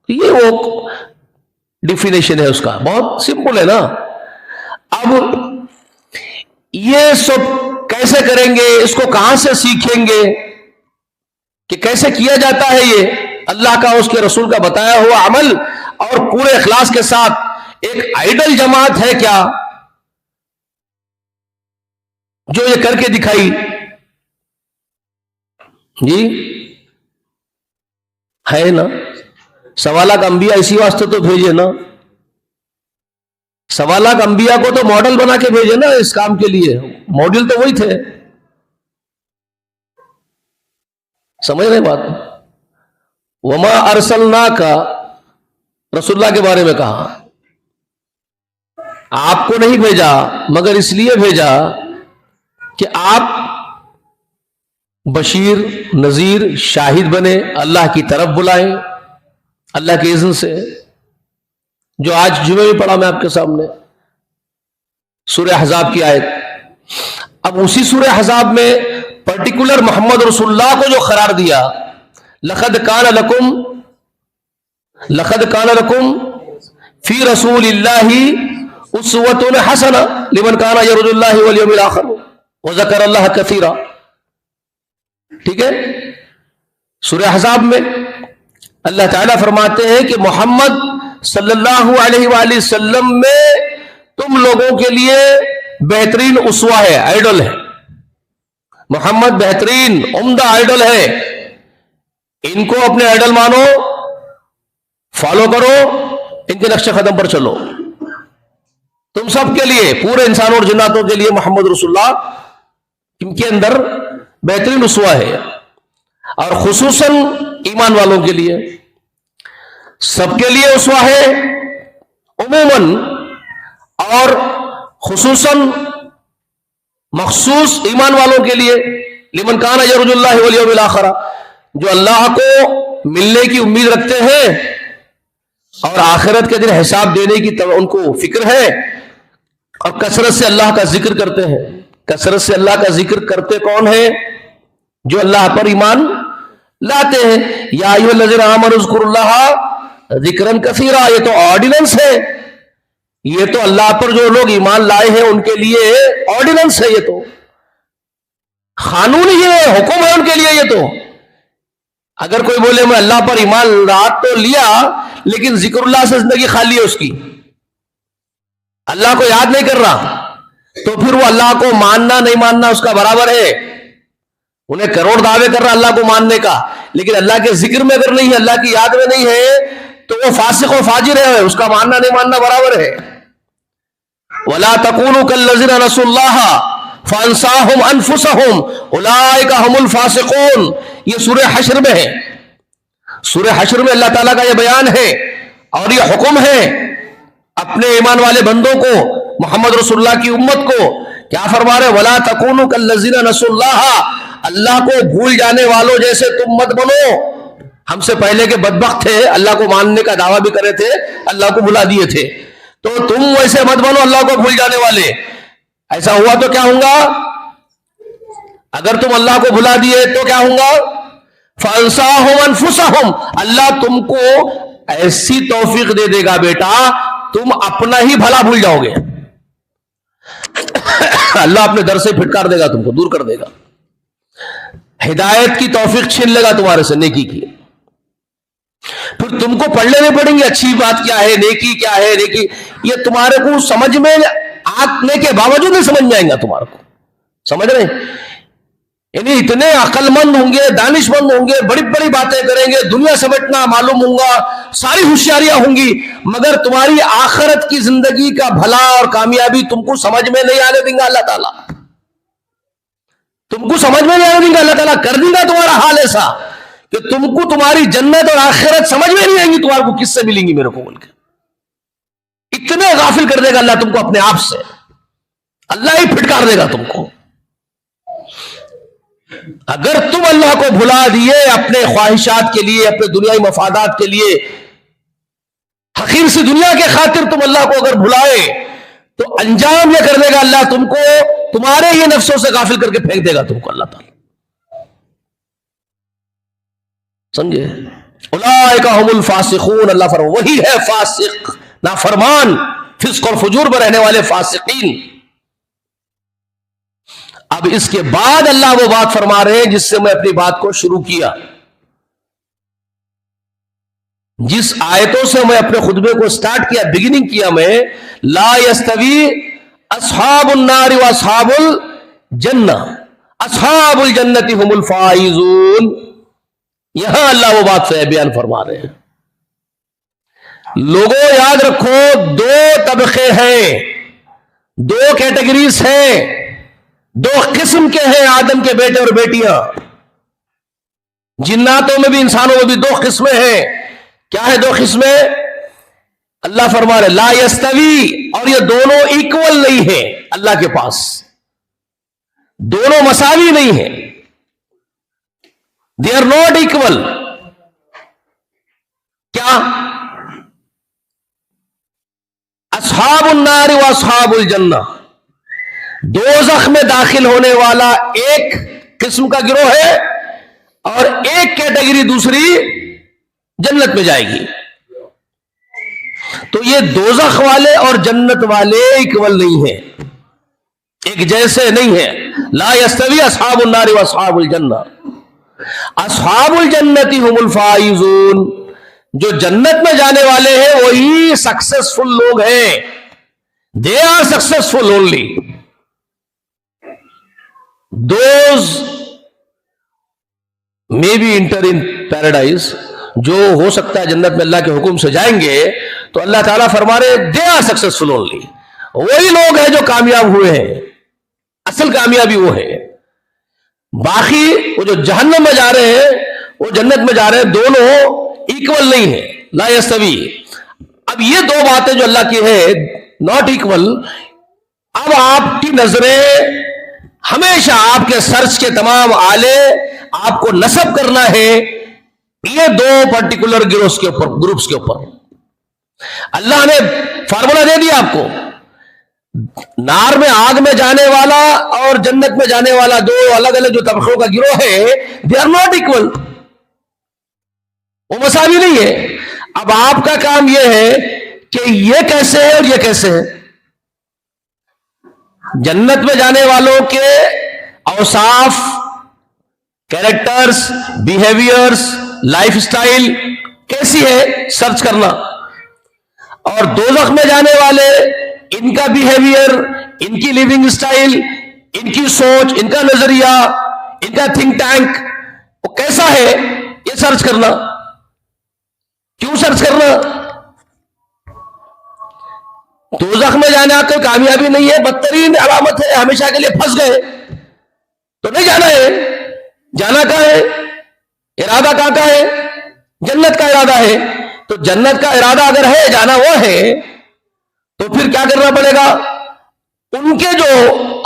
یہ وہ ڈیفینیشن ہے اس کا، بہت سمپل ہے نا۔ اب یہ سب کیسے کریں گے، اس کو کہاں سے سیکھیں گے کہ کیسے کیا جاتا ہے یہ اللہ کا اس کے رسول کا بتایا ہوا عمل، اور پورے اخلاص کے ساتھ ایک آئیڈل جماعت ہے کیا جو یہ کر کے دکھائی؟ جی ہے نا، سوا لاکھ انبیاء اسی واسطے تو بھیجے نا، سوا لاکھ انبیاء کو تو ماڈل بنا کے بھیجے نا اس کام کے لیے، ماڈل تو وہی تھے، سمجھ رہے بات؟ وما ارسلناک کا رسول اللہ کے بارے میں کہا آپ کو نہیں بھیجا مگر اس لیے بھیجا کہ آپ بشیر نذیر شاہد بنے، اللہ کی طرف بلائیں اللہ کے اذن سے، جو آج جمعے میں پڑھا میں آپ کے سامنے سورہ احزاب کی آیت۔ اب اسی سورہ احزاب میں پرٹیکولر محمد رسول اللہ کو جو قرار دیا، لقد کان لکم فی رسول اللہ اسوۃ حسنہ لمن کان یرجو اللہ والیوم الآخر وذکر اللہ کثیرا۔ ٹھیک ہے، سورہ احزاب میں اللہ تعالیٰ فرماتے ہیں کہ محمد صلی اللہ علیہ وآلہ وسلم میں تم لوگوں کے لیے بہترین اسوہ ہے، آئیڈل ہے، محمد بہترین عمدہ آئیڈل ہے، ان کو اپنے آئیڈل مانو، فالو کرو، ان کے نقش قدم پر چلو۔ تم سب کے لیے، پورے انسانوں اور جناتوں کے لیے محمد رسول اللہ ان کے اندر بہترین اسوہ ہے، اور خصوصاً ایمان والوں کے لیے، سب کے لیے اسوہ ہے عموماً، اور خصوصاً مخصوص ایمان والوں کے لیے، لمن کان یرجو اللہ والیوم الآخر، جو اللہ کو ملنے کی امید رکھتے ہیں اور آخرت کے دن حساب دینے کی ان کو فکر ہے، اور کثرت سے اللہ کا ذکر کرتے ہیں۔ کثرت سے اللہ کا ذکر کرتے کون ہیں؟ جو اللہ پر ایمان لاتے ہیں۔ یا ایھا الذین آمنوا اذکروا اللہ ذکرا کثیرا، یہ تو آرڈیننس ہے، یہ تو اللہ پر جو لوگ ایمان لائے ہیں ان کے لیے آرڈیننس ہے، یہ تو قانون ہی ہے، حکم ہے ان کے لیے۔ یہ تو اگر کوئی بولے میں اللہ پر ایمان رات تو لیا لیکن ذکر اللہ سے زندگی خالی ہے اس کی، اللہ کو یاد نہیں کر رہا، تو پھر وہ اللہ کو ماننا نہیں ماننا اس کا برابر ہے۔ انہیں کروڑ دعوے کر رہا اللہ کو ماننے کا، لیکن اللہ کے ذکر میں اگر نہیں ہے، اللہ کی یاد میں نہیں ہے، تو وہ فاسق و فاجر ہے، اس کا ماننا نہیں ماننا برابر ہے۔ وَلَا تَكُونُوا كَالَّذِينَ نَسُوا اللَّهَ فَأَنسَاهُمْ أَنفُسَهُمْ أُولَٰئِكَ هُمُ الْفَاسِقُونَ، یہ سورہ حشر میں ہے۔ سورہ حشر میں اللہ تعالیٰ کا یہ بیان ہے اور یہ حکم ہے اپنے ایمان والے بندوں کو، محمد رسول اللہ کی امت کو، کیا فرما رہے؟ وَلَا تَكُونُوا كَالَّذِينَ نَسُوا اللَّهَ، اللہ کو بھول جانے والوں جیسے تم مت بنو۔ ہم سے پہلے کے بدبخت تھے، اللہ کو ماننے کا دعویٰ بھی کرے تھے، اللہ کو بھلا دیے تھے، تو تم ویسے مت بنو اللہ کو بھول جانے والے۔ ایسا ہوا تو کیا ہوں گا؟ اگر تم اللہ کو بھلا دیے تو کیا ہوں گا؟ فَأَنسَاهُمْ أَنفُسَهُمْ، اللہ تم کو ایسی توفیق دے دے گا بیٹا، تم اپنا ہی بھلا بھول جاؤ گے، اللہ اپنے در سے پھٹکار دے گا، تم کو دور کر دے گا، ہدایت کی توفیق چھین لے گا تمہارے سے، نیکی کی۔ پھر تم کو پڑھ لینے پڑیں گے اچھی بات کیا ہے، نیکی کیا ہے، نیکی یہ تمہارے کو سمجھ میں آنے کے باوجود نہیں سمجھ میں آئیں گا تمہارے کو، سمجھ رہے ہیں؟ یعنی اتنے عقل مند ہوں گے، دانش مند ہوں گے، بڑی بڑی باتیں کریں گے، دنیا سمیٹنا معلوم ہوں گا، ساری ہوشیاریاں ہوں گی، مگر تمہاری آخرت کی زندگی کا بھلا اور کامیابی تم کو سمجھ میں نہیں آنے دیں گا اللہ تعالیٰ، تم کو سمجھ میں نہیں آنے دیں گا اللہ تعالیٰ، کر دیں گا تمہارا حال ایسا کہ تم کو تمہاری جنت اور آخرت سمجھ میں نہیں آئیں گی، تمہارے کو کس سے ملیں گی میرے کو بول کے. اتنے غافل کر دے گا اللہ تم کو اپنے آپ سے، اللہ ہی پھٹکار دے گا تم کو. اگر تم اللہ کو بھلا دیے اپنے خواہشات کے لیے، اپنے دنیائی مفادات کے لیے، حقیر سی دنیا کے خاطر تم اللہ کو اگر بھلائے تو انجام یہ کر دے گا اللہ تم کو تمہارے ہی نفسوں سے غافل کر کے پھینک دے گا تم کو اللہ تعالی. سمجھے؟ اولئک هم الفاسقون، اللہ فرماتا وہی ہے فاسق، نافرمان، فسق اور فجور میں رہنے والے فاسقین. اب اس کے بعد اللہ وہ بات فرما رہے ہیں جس سے میں اپنی بات کو شروع کیا، جس آیتوں سے میں اپنے خطبے کو سٹارٹ کیا، بگننگ کیا میں، لا یستوی اصحاب النار و اصحاب الجنہ، اصحاب الجنت هم الفائزون. یہاں اللہ وہ بات سے بیان فرما رہے ہیں. لوگوں یاد رکھو، دو طبقے ہیں، دو کیٹیگریز ہیں، دو قسم کے ہیں آدم کے بیٹے اور بیٹیاں. جناتوں میں بھی انسانوں میں بھی دو قسمیں ہیں. کیا ہے دو قسمیں؟ اللہ فرما رہے لا یستوی، اور یہ دونوں ایکول نہیں ہیں اللہ کے پاس، دونوں مساوی نہیں ہیں. They are not equal. کیا؟ اصحاب النار و اصحاب الجنہ، دوزخ میں داخل ہونے والا ایک قسم کا گروہ ہے اور ایک کیٹیگری دوسری جنت میں جائے گی. تو یہ دوزخ والے اور جنت والے ایکول نہیں ہیں، ایک جیسے نہیں ہیں. لا یستوی اصحاب النار و اصحاب الجنہ، اصحاب الجنت هم الفائزون، جو جنت میں جانے والے ہیں وہی سکسیسفل لوگ ہیں. They are successful only those may be enter in paradise, جو ہو سکتا ہے جنت میں اللہ کے حکم سے جائیں گے. تو اللہ تعالیٰ فرما رہے دے آر سکسیسفل اونلی، وہی لوگ ہیں جو کامیاب ہوئے ہیں، اصل کامیابی وہ ہے. باقی وہ جو جہنم میں جا رہے ہیں وہ جنت میں جا رہے ہیں، دونوں ایکول نہیں ہیں، لا یستوی. اب یہ دو باتیں جو اللہ کی ہے ناٹ ایکول. اب آپ کی نظریں ہمیشہ آپ کے سرچ کے تمام آلے آپ کو نصب کرنا ہے یہ دو پرٹیکولر گروہs کے اوپر، گروپس کے اوپر. اللہ نے فارمولا دے دیا آپ کو. نار میں آگ میں جانے والا اور جنت میں جانے والا دو الگ الگ جو طبقوں کا گروہ ہے، دے آر ناٹ ایکول، وہ مساوی نہیں ہے. اب آپ کا کام یہ ہے کہ یہ کیسے ہے اور یہ کیسے ہے. جنت میں جانے والوں کے اوصاف، کیریکٹرز، بیہیویئرز، لائف سٹائل کیسی ہے سرچ کرنا، اور دوزخ میں جانے والے ان کا بیہیویئر، ان کی لیونگ سٹائل، ان کی سوچ، ان کا نظریہ، ان کا تھنک ٹینک وہ کیسا ہے یہ سرچ کرنا. کیوں سرچ کرنا؟ دوزخ میں جانا کوئی کامیابی نہیں ہے، بدترین علامت ہے، ہمیشہ کے لیے پھنس گئے تو نہیں جانا ہے. جانا کہاں ہے؟ ارادہ کہاں کا ہے؟ جنت کا ارادہ ہے. تو جنت کا ارادہ اگر ہے، جانا وہ ہے، تو پھر کیا کرنا پڑے گا؟ ان کے جو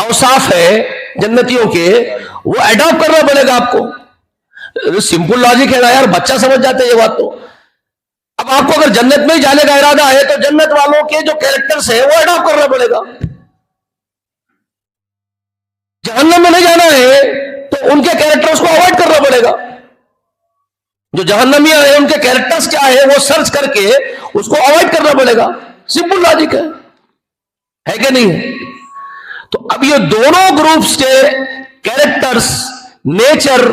اوصاف ہے جنتیوں کے وہ اڈاپٹ کرنا پڑے گا آپ کو. سمپل لاجک ہے نا یار، بچہ سمجھ جاتے ہیں یہ بات. تو اب آپ کو اگر جنت میں ہی جانے کا ارادہ ہے تو جنت والوں کے جو کیریکٹرز ہیں وہ اڈاپٹ کرنا پڑے گا. جہنم میں نہیں جانا ہے تو ان کے کیریکٹرز کو اوائڈ کرنا پڑے گا. جو جہنمی ہیں ان کے کیریکٹرز کیا ہے وہ سرچ کر کے اس کو اوائڈ کرنا پڑے گا. سمپل لاجک ہے کہ نہیں ہے؟ تو اب یہ دونوں گروپس کے کیریکٹرز، نیچر،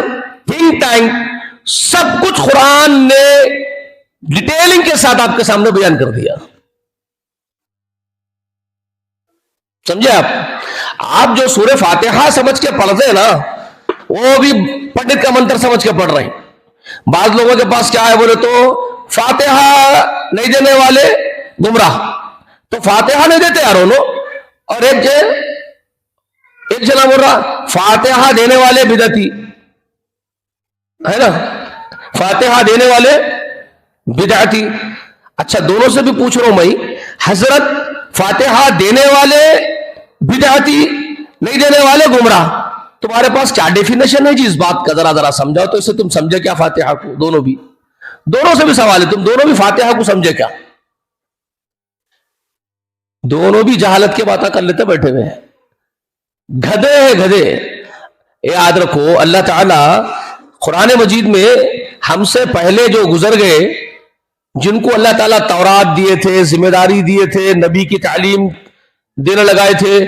تھنک ٹینک سب کچھ قرآن نے ڈیٹیلنگ کے ساتھ آپ کے سامنے بیان کر دیا. سمجھے آپ جو سورہ فاتحہ سمجھ کے پڑھتے ہیں نا وہ بھی پنڈت کا منتر سمجھ کے پڑھ رہے ہیں. بعض لوگوں کے پاس کیا ہے بولے تو فاتحہ نہیں دینے والے گمراہ، تو فاتحہ نہیں دیتے یار انہوں، اور ایک جنا بول رہا فاتحہ دینے والے بدعتی ہے نا. فاتحہ دینے والے بدعتی. اچھا دونوں سے بھی پوچھ رہا ہوں میں, حضرت فاتحہ دینے والے بدعتی, نہیں دینے والے گمراہ, تمہارے پاس کیا ڈیفینیشن ہے جی اس بات کا؟ ذرا سمجھاؤ تو, اسے تم سمجھے کیا فاتحہ کو؟ دونوں سے بھی سوال ہے, تم دونوں بھی فاتحہ کو سمجھے کیا؟ دونوں بھی جہالت کی باتیں کر لیتے بیٹھے ہوئے ہیں, گدھے ہیں گدھے. یاد رکھو اللہ تعالی قرآن مجید میں ہم سے پہلے جو گزر گئے, جن کو اللہ تعالیٰ تورات دیے تھے, ذمہ داری دیے تھے, نبی کی تعلیم دینے لگائے تھے,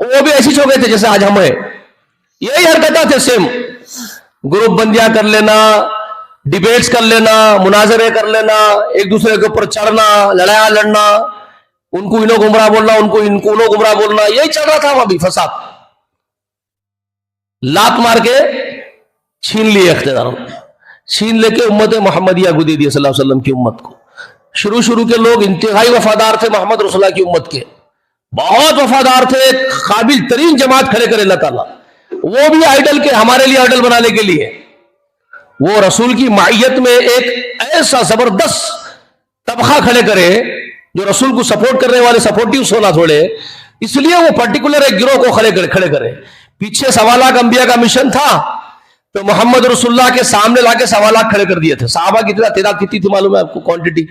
وہ بھی ایسی ہو گئے تھے جیسے آج ہم ہیں. یہی حرکتیں تھے سیم, گروپ بندیاں کر لینا, ڈیبیٹس کر لینا, مناظرے کر لینا, ایک دوسرے کے اوپر چڑھنا, لڑائیاں لڑنا, ان کو انہوں گمراہ بولنا, ان کو انہوں گمراہ بولنا, یہی چل رہا تھا وہاں بھی فساد. لات مار کے چھین لیے اقتدار, چھین لے کے امت محمدیہ کو دے دیا صلی اللہ علیہ وسلم کی امت کو. شروع کے لوگ انتہائی وفادار تھے محمد رسول اللہ کی امت کے, بہت وفادار تھے, قابل ترین جماعت کھڑے کرے اللہ تعالیٰ, وہ بھی آئیڈل کے, ہمارے لیے آئیڈل بنانے کے لیے. وہ رسول کی معیت میں ایک ایسا زبردست طبقہ کھڑے کرے جو رسول کو سپورٹ کرنے والے سپورٹیوز ہونا تھوڑے, اس لیے وہ پرٹیکولر ایک گروہ کو کھڑے کرے. پیچھے 1.25 لاکھ انبیاء کا مشن تھا, تو محمد رسول اللہ کے سامنے لا کے 1.25 لاکھ کھڑے کر دیے تھے. صحابہ کی تعداد کتنی تھی معلوم ہے آپ کو؟ کوانٹٹی.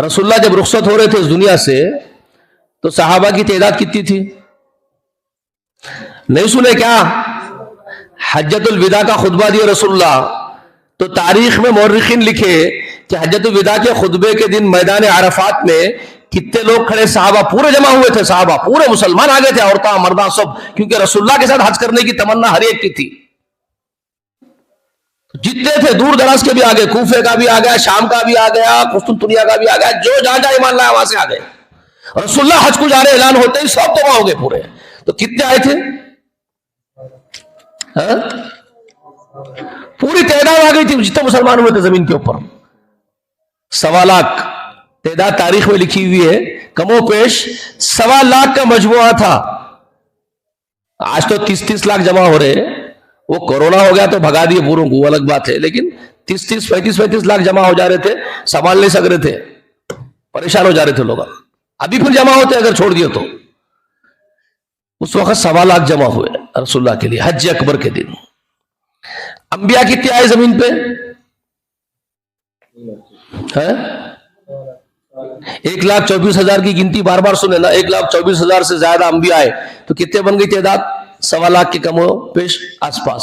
رسول اللہ جب رخصت ہو رہے تھے اس دنیا سے تو صحابہ کی تعداد کتنی تھی؟ نہیں سنے کیا؟ حجۃ الوداع کا خطبہ دیا رسول اللہ, تو تاریخ میں مورخین لکھے کہ حجۃ الوداع کے خطبے کے دن میدان عرفات میں کتنے لوگ کھڑے, صحابہ پورے جمع ہوئے تھے, صحابہ پورے مسلمان آگے تھے, عورتیں مرداں سب, کیونکہ رسول اللہ کے ساتھ حج کرنے کی تمنا ہر ایک کی تھی. جتنے تھے دور دراز کے بھی آگے, کوفے کا بھی آ گیا, شام کا بھی آ گیا, قسطنطنیہ کا بھی آ گیا, جو جہاں ایمان لایا وہاں سے آ گئے. رسول اللہ حج کو جا رہے, اعلان ہوتے ہی سب جمع ہو گئے پورے. تو کتنے آئے تھے؟ پوری تعداد آ گئی تھی جتنے مسلمان ہوئے تھے زمین کے اوپر. 1.25 لاکھ تعداد تاریخ میں لکھی ہوئی ہے, کم و بیش 1.25 لاکھ کا مجموعہ تھا. آج تو 30 لاکھ جمع ہو رہے, وہ کورونا ہو گیا تو بھگا دیے پوروں کو, الگ بات ہے, لیکن 35 لاکھ جمع ہو جا رہے تھے, سنبھال نہیں سک رہے تھے, پریشان ہو جا رہے تھے لوگ. ابھی پھر جمع ہوتے اگر چھوڑ دیے تو. اس وقت 1.25 لاکھ جمع ہوئے رسول اللہ کے لیے حج اکبر کے دن. انبیاء کتنے آئے زمین پہ؟ 1,24,000 کی گنتی بار بار سنے نا, 1,24,000 سے زیادہ انبیاء آئے, تو کتنے بن گئی تعداد؟ 1.25 لاکھ کے کم و پیش آس پاس.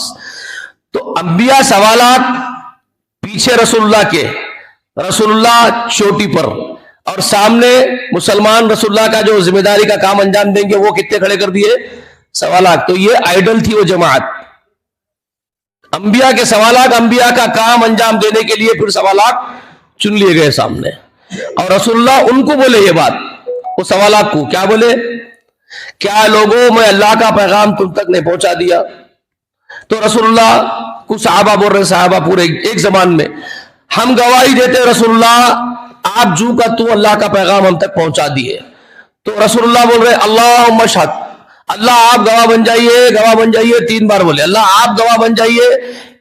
تو انبیاء 1.25 لاکھ, پیچھے رسول اللہ کے, رسول اللہ چوٹی پر, اور سامنے مسلمان رسول اللہ کا جو ذمہ داری کا کام انجام دیں گے وہ کتنے کھڑے کر دیے؟ 1.25 لاکھ. تو یہ آئیڈل تھی وہ جماعت, انبیاء کے 1.25 لاکھ, انبیاء کا کام انجام دینے کے لیے پھر 1.25 لاکھ چن لیے گئے سامنے. اور رسول اللہ ان کو بولے یہ بات, وہ 1.25 لاکھ کو کیا بولے؟ کیا لوگوں میں اللہ کا پیغام تم تک نہیں پہنچا دیا؟ تو رسول اللہ کو صحابہ بول رہے, صحابہ پورے ایک زمان میں, ہم گواہی دیتے رسول اللہ آپ جو کا تو اللہ کا پیغام ہم تک پہنچا دیے. تو رسول اللہ بول رہے اللہم اشہد, اللہ آپ گواہ بن جائیے, گواہ بن جائیے, 3 بار بولے اللہ آپ گواہ بن جائیے,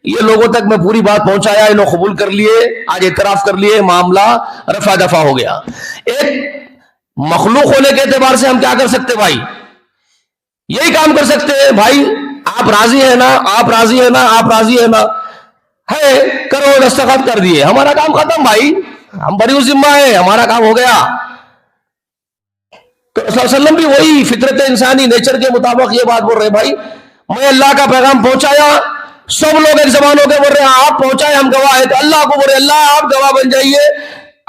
یہ لوگوں تک میں پوری بات پہنچایا, انہوں قبول کر لیے, آج اعتراف کر لیے, معاملہ رفع دفع ہو گیا. ایک مخلوق ہونے کے اعتبار سے ہم کیا کر سکتے بھائی؟ یہی کام کر سکتے ہیں بھائی, آپ راضی ہیں نا, آپ راضی ہیں نا, آپ راضی ہیں نا, ہے کرو, دستخط کر دیے, ہمارا کام ختم بھائی, ہم بری ذمہ ہیں, ہمارا کام ہو گیا. تو رسول اللہ علیہ وسلم بھی وہی فطرت انسانی نیچر کے مطابق یہ بات بول رہے بھائی, میں اللہ کا پیغام پہنچایا, سب لوگ ایک زبان ہو کے بول رہے ہیں آپ پہنچائے, ہم گواہ ہیں. تو اللہ کو بول رہے اللہ آپ گواہ بن جائیے,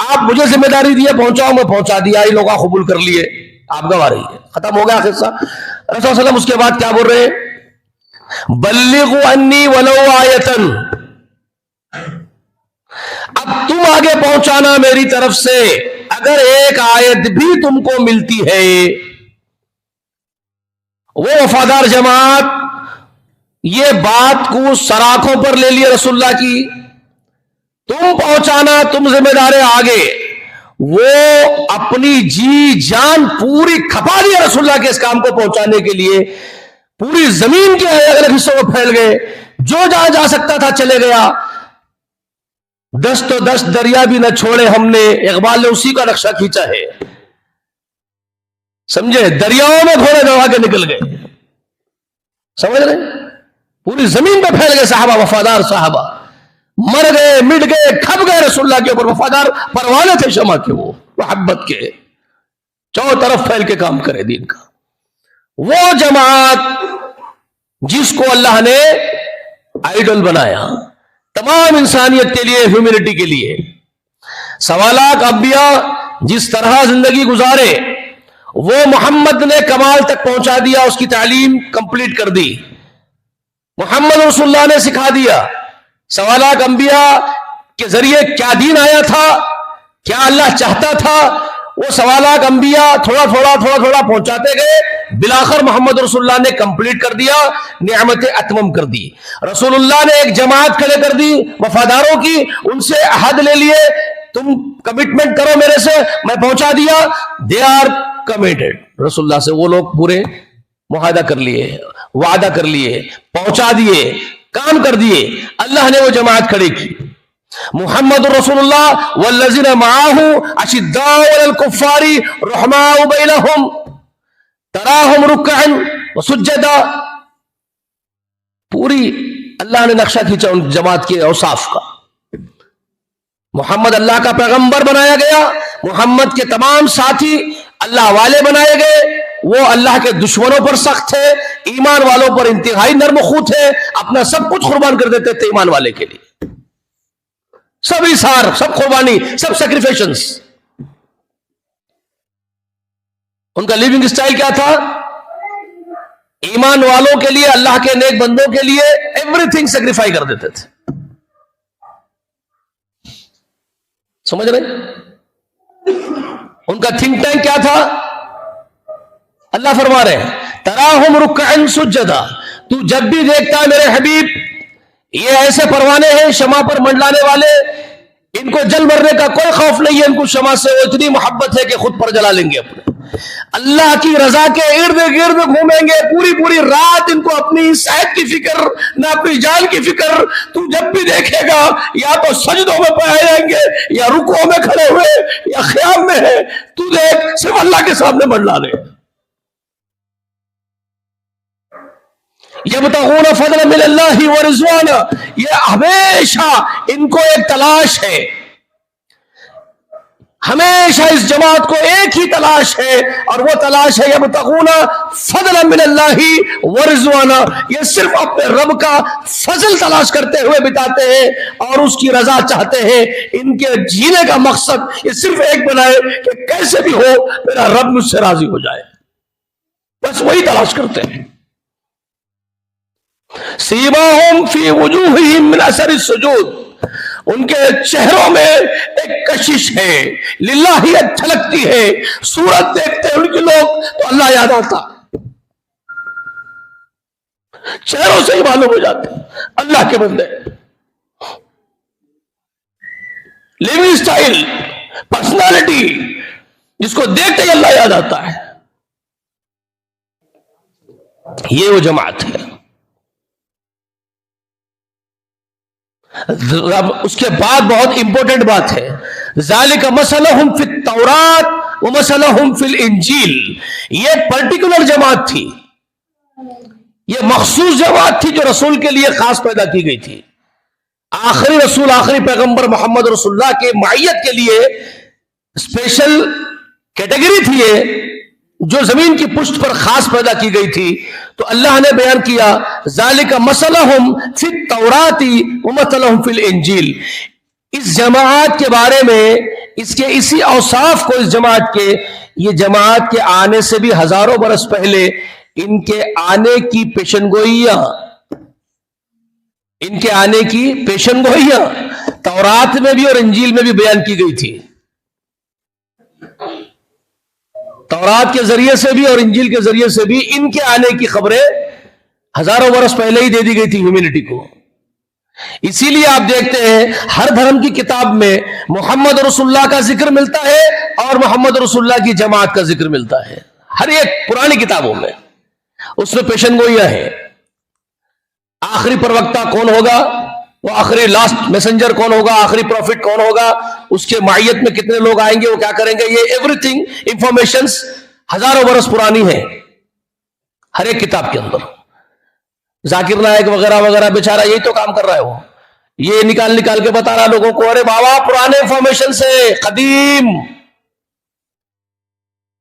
آپ مجھے ذمہ داری دیے پہنچاؤ, میں پہنچا دیا, یہ لوگ قبول کر لیے, آپ گواہ رہیے, ختم ہو گیا قصہ. رسول اللہ علیہ وسلم اس کے بعد کیا بول رہے ہیں؟ بلغوا انی ولو آیتن, اب تم آگے پہنچانا میری طرف سے, اگر ایک آیت بھی تم کو ملتی ہے. وہ وفادار جماعت یہ بات کو سراخوں پر لے لیے رسول اللہ کی, تم پہنچانا, تم ذمہ دار آگے. وہ اپنی جی جان پوری کھپا دیا رسول اللہ کے اس کام کو پہنچانے کے لیے. پوری زمین کے الگ الگ حصوں میں پھیل گئے، جو جہاں جا سکتا تھا چلے گیا، دست و دست دریا بھی نہ چھوڑے ہم نے، اقبال نے اسی کا نقشہ کھینچا ہے، سمجھے؟ دریاؤں میں گھوڑے دوڑا کے نکل گئے، سمجھ رہے؟ پوری زمین پہ پھیل گئے صحابہ، وفادار صحابہ، مر گئے، مٹ گئے، کھپ گئے رسول اللہ کے اوپر، وفادار پروانے تھے شمع کے، وہ محبت کے چاروں طرف پھیل کے کام کرے دین کا۔ وہ جماعت جس کو اللہ نے آئیڈل بنایا تمام انسانیت کے لیے، ہیومینٹی کے لیے، سوالات انبیاء جس طرح زندگی گزارے وہ محمد نے کمال تک پہنچا دیا، اس کی تعلیم کمپلیٹ کر دی، محمد رسول اللہ نے سکھا دیا۔ سوالات انبیاء کے ذریعے کیا دین آیا تھا، کیا اللہ چاہتا تھا، وہ سوالات انبیاء تھوڑا تھوڑا پہنچاتے گئے، بالآخر محمد رسول اللہ نے کمپلیٹ کر دیا، نعمت اتمم کر دی۔ رسول اللہ نے ایک جماعت کھڑے کر دی وفاداروں کی، ان سے عہد لے لیے، تم کمٹمنٹ کرو میرے سے، میں پہنچا دیا، دے آر کمیٹڈ۔ رسول اللہ سے وہ لوگ پورے معاہدہ کر لیے، وعدہ کر لیے، پہنچا دیے، کام کر دیے۔ اللہ نے وہ جماعت کھڑی کی، محمد رسول اللہ والذین معاہ اشداء علی الکفار رحماء بینہم تراہم رکعا وسجدا۔ پوری اللہ نے نقشہ کھینچا ان جماعت کے اوصاف کا۔ محمد اللہ کا پیغمبر بنایا گیا، محمد کے تمام ساتھی اللہ والے بنائے گئے، وہ اللہ کے دشمنوں پر سخت تھے، ایمان والوں پر انتہائی نرم خو تھے، اپنا سب کچھ قربان کر دیتے تھے ایمان والے کے لیے، سب ایثار، سب قربانی، سب سیکریفیشنز۔ ان کا لیونگ سٹائل کیا تھا؟ ایمان والوں کے لیے، اللہ کے نیک بندوں کے لیے ایوری تھنگ سیکریفائی کر دیتے تھے، سمجھ رہے؟ ان کا تھنک ٹینک کیا تھا؟ اللہ فرما رہے ہیں تراہم رکعا سجدا، تو جب بھی دیکھتا ہے میرے حبیب یہ ایسے پروانے ہیں شمع پر منڈلانے والے، ان کو جل مرنے کا کوئی خوف نہیں ہے، ان کو شمع سے وہ اتنی محبت ہے کہ خود پر جلا لیں گے اپنے، اللہ کی رضا کے ارد گرد گھومیں گے پوری رات، ان کو اپنی صحت کی فکر نہ اپنی جان کی فکر۔ تو جب بھی دیکھے گا یا تو سجدوں میں پائے جائیں گے، یا رکوع میں کھڑے ہوئے، یا خیام میں ہے، تو دیکھ صرف اللہ کے سامنے منڈلا رہے۔ یبتغون فضلا من اللہ ورضوانا، یہ ہمیشہ ان کو ایک تلاش ہے، ہمیشہ اس جماعت کو ایک ہی تلاش ہے، اور وہ تلاش ہے یبتغون فضلا من اللہ ورضوانا، یہ صرف اپنے رب کا فضل تلاش کرتے ہوئے بتاتے ہیں اور اس کی رضا چاہتے ہیں۔ ان کے جینے کا مقصد یہ صرف ایک بنائے کہ کیسے بھی ہو میرا رب مجھ سے راضی ہو جائے، بس وہی تلاش کرتے ہیں۔ سیماہم فی وجوہہم من اثر السجود، ان کے چہروں میں ایک کشش ہے، للہیت جھلکتی ہے، صورت دیکھتے ہیں ان کے لوگ تو اللہ یاد آتا، چہروں سے ہی معلوم ہو جاتے ہیں اللہ کے بندے۔ لیونگ سٹائل، پرسنالٹی، جس کو دیکھتے ہی اللہ یاد آتا ہے، یہ وہ جماعت ہے۔ اس کے بعد بہت امپورٹنٹ بات ہے، ذالک مثلہم فی التوراۃ ومثلہم فی الانجیل، یہ پرٹیکولر جماعت تھی، یہ مخصوص جماعت تھی جو رسول کے لیے خاص پیدا کی گئی تھی، آخری رسول، آخری پیغمبر محمد رسول اللہ کے معیت کے لیے اسپیشل کیٹیگری تھی یہ، جو زمین کی پشت پر خاص پیدا کی گئی تھی۔ تو اللہ نے بیان کیا ذالک مثلہم فی التوراۃ ومثلہم فی الانجیل، اس جماعت کے بارے میں، اس کے اسی اوصاف کو، اس جماعت کے، یہ جماعت کے آنے سے بھی ہزاروں برس پہلے ان کے آنے کی پیشن گوئیاں، ان کے آنے کی پیشن گوئیاں تورات میں بھی اور انجیل میں بھی بیان کی گئی تھی، تورات کے ذریعے سے بھی اور انجیل کے ذریعے سے بھی ان کے آنے کی خبریں ہزاروں برس پہلے ہی دے دی گئی تھی ہیومینٹی کو۔ اسی لیے آپ دیکھتے ہیں ہر دھرم کی کتاب میں محمد رسول اللہ کا ذکر ملتا ہے اور محمد رسول اللہ کی جماعت کا ذکر ملتا ہے، ہر ایک پرانی کتابوں میں اس میں پیشن گوئیاں ہیں. آخری پروکتا کون ہوگا, وہ آخری لاسٹ میسنجر کون ہوگا, آخری پروفٹ کون ہوگا, اس کے معیت میں کتنے لوگ آئیں گے, وہ کیا کریں گے, یہ ایوری تھنگ انفارمیشنز ہزاروں برس پرانی ہیں ہر ایک کتاب کے اندر. ذاکر نائک وغیرہ وغیرہ بیچارہ یہی تو کام کر رہا ہے, وہ یہ نکال کے بتا رہا لوگوں کو, ارے بابا پرانے انفارمیشن سے قدیم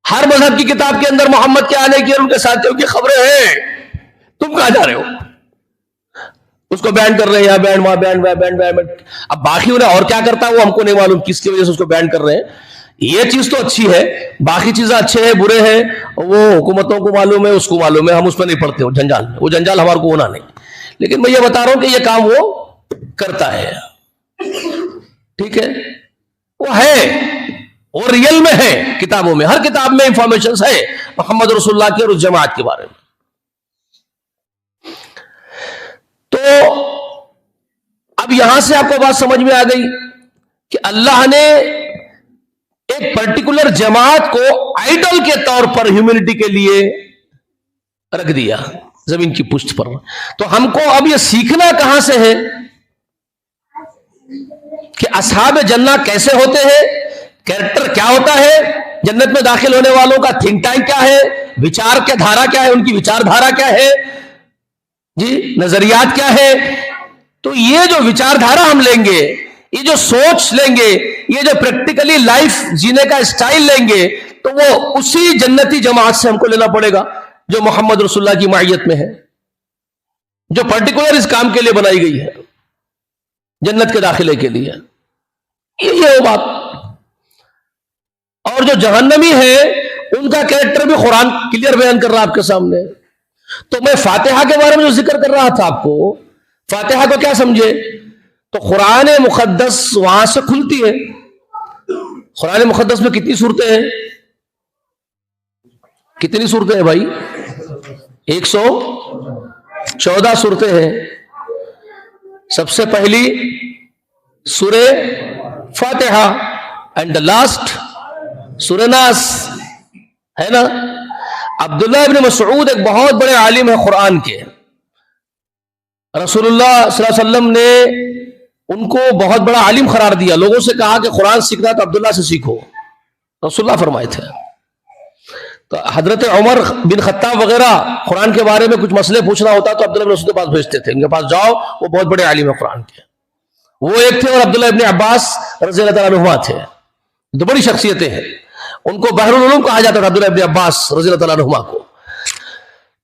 ہر مذہب کی کتاب کے اندر محمد کے آنے کی اور ان کے ساتھیوں کی خبریں ہیں, تم کہاں جا رہے ہو؟ اس کو بین کر رہے ہیں, یہاں بین وہاں بین بین بین. اب باقی انہیں اور کیا کرتا ہے وہ ہم کو نہیں معلوم کس کی وجہ سے اس کو بین کر رہے ہیں. یہ چیز تو اچھی ہے, باقی چیزیں اچھے ہیں برے ہیں وہ حکومتوں کو معلوم ہے, اس کو معلوم ہے, ہم اس میں نہیں پڑتے, وہ جنجال ہمارے کو ہونا نہیں. لیکن میں یہ بتا رہا ہوں کہ یہ کام وہ کرتا ہے. ٹھیک ہے, وہ ہے اور ریئل میں ہے, کتابوں میں ہر کتاب میں انفارمیشنز ہے محمد رسول اللہ کے اور اس جماعت کے بارے میں. تو اب یہاں سے آپ کو بات سمجھ میں آ گئی کہ اللہ نے ایک پرٹیکولر جماعت کو آئیڈل کے طور پر ہیومینٹی کے لیے رکھ دیا زمین کی پشت پر. تو ہم کو اب یہ سیکھنا کہاں سے ہے کہ اصحاب جنہ کیسے ہوتے ہیں, کیریکٹر کیا ہوتا ہے, جنت میں داخل ہونے والوں کا تھنک ٹینک کیا ہے, وچار کیا دھارا کیا ہے, ان کی وچار دھارا کیا ہے, جی نظریات کیا ہے. تو یہ جو وچار دھارا ہم لیں گے, یہ جو سوچ لیں گے, یہ جو پریکٹیکلی لائف جینے کا اسٹائل لیں گے, تو وہ اسی جنتی جماعت سے ہم کو لینا پڑے گا جو محمد رسول اللہ کی معیت میں ہے, جو پرٹیکولر اس کام کے لیے بنائی گئی ہے, جنت کے داخلے کے لیے. یہ وہ بات. اور جو جہنمی ہے ان کا کریکٹر بھی قرآن کلیئر بیان کر رہا آپ کے سامنے. تو میں فاتحہ کے بارے میں جو ذکر کر رہا تھا آپ کو, فاتحہ کو کیا سمجھے, تو قرآن مقدس وہاں سے کھلتی ہے. قرآن مقدس میں کتنی صورتیں ہیں, کتنی صورتیں ہیں بھائی, 114 صورتیں ہیں. سب سے پہلی سورہ فاتحہ اینڈ لاسٹ سورہ ناس ہے نا. عبداللہ ابن مسعود ایک بہت بڑے عالم ہے قرآن کے, رسول اللہ صلی اللہ علیہ وسلم نے ان کو بہت بڑا عالم قرار دیا. لوگوں سے کہا کہ قرآن سیکھنا تو عبداللہ سے سیکھو, رسول اللہ فرمائے تھے. تو حضرت عمر بن خطاب وغیرہ قرآن کے بارے میں کچھ مسئلے پوچھنا ہوتا تو عبداللہ بن مسعود کے پاس بھیجتے تھے, ان کے پاس جاؤ, وہ بہت بڑے عالم ہے قرآن کے. وہ ایک تھے, اور عبداللہ ابن عباس رضی اللہ تعالیٰ عنہما تھے, تو بڑی شخصیتیں ہیں. ان کو بحر العلوم کہا جاتا تھا, عبداللہ ابن عباس رضی اللہ تعالیٰ عنہما کو.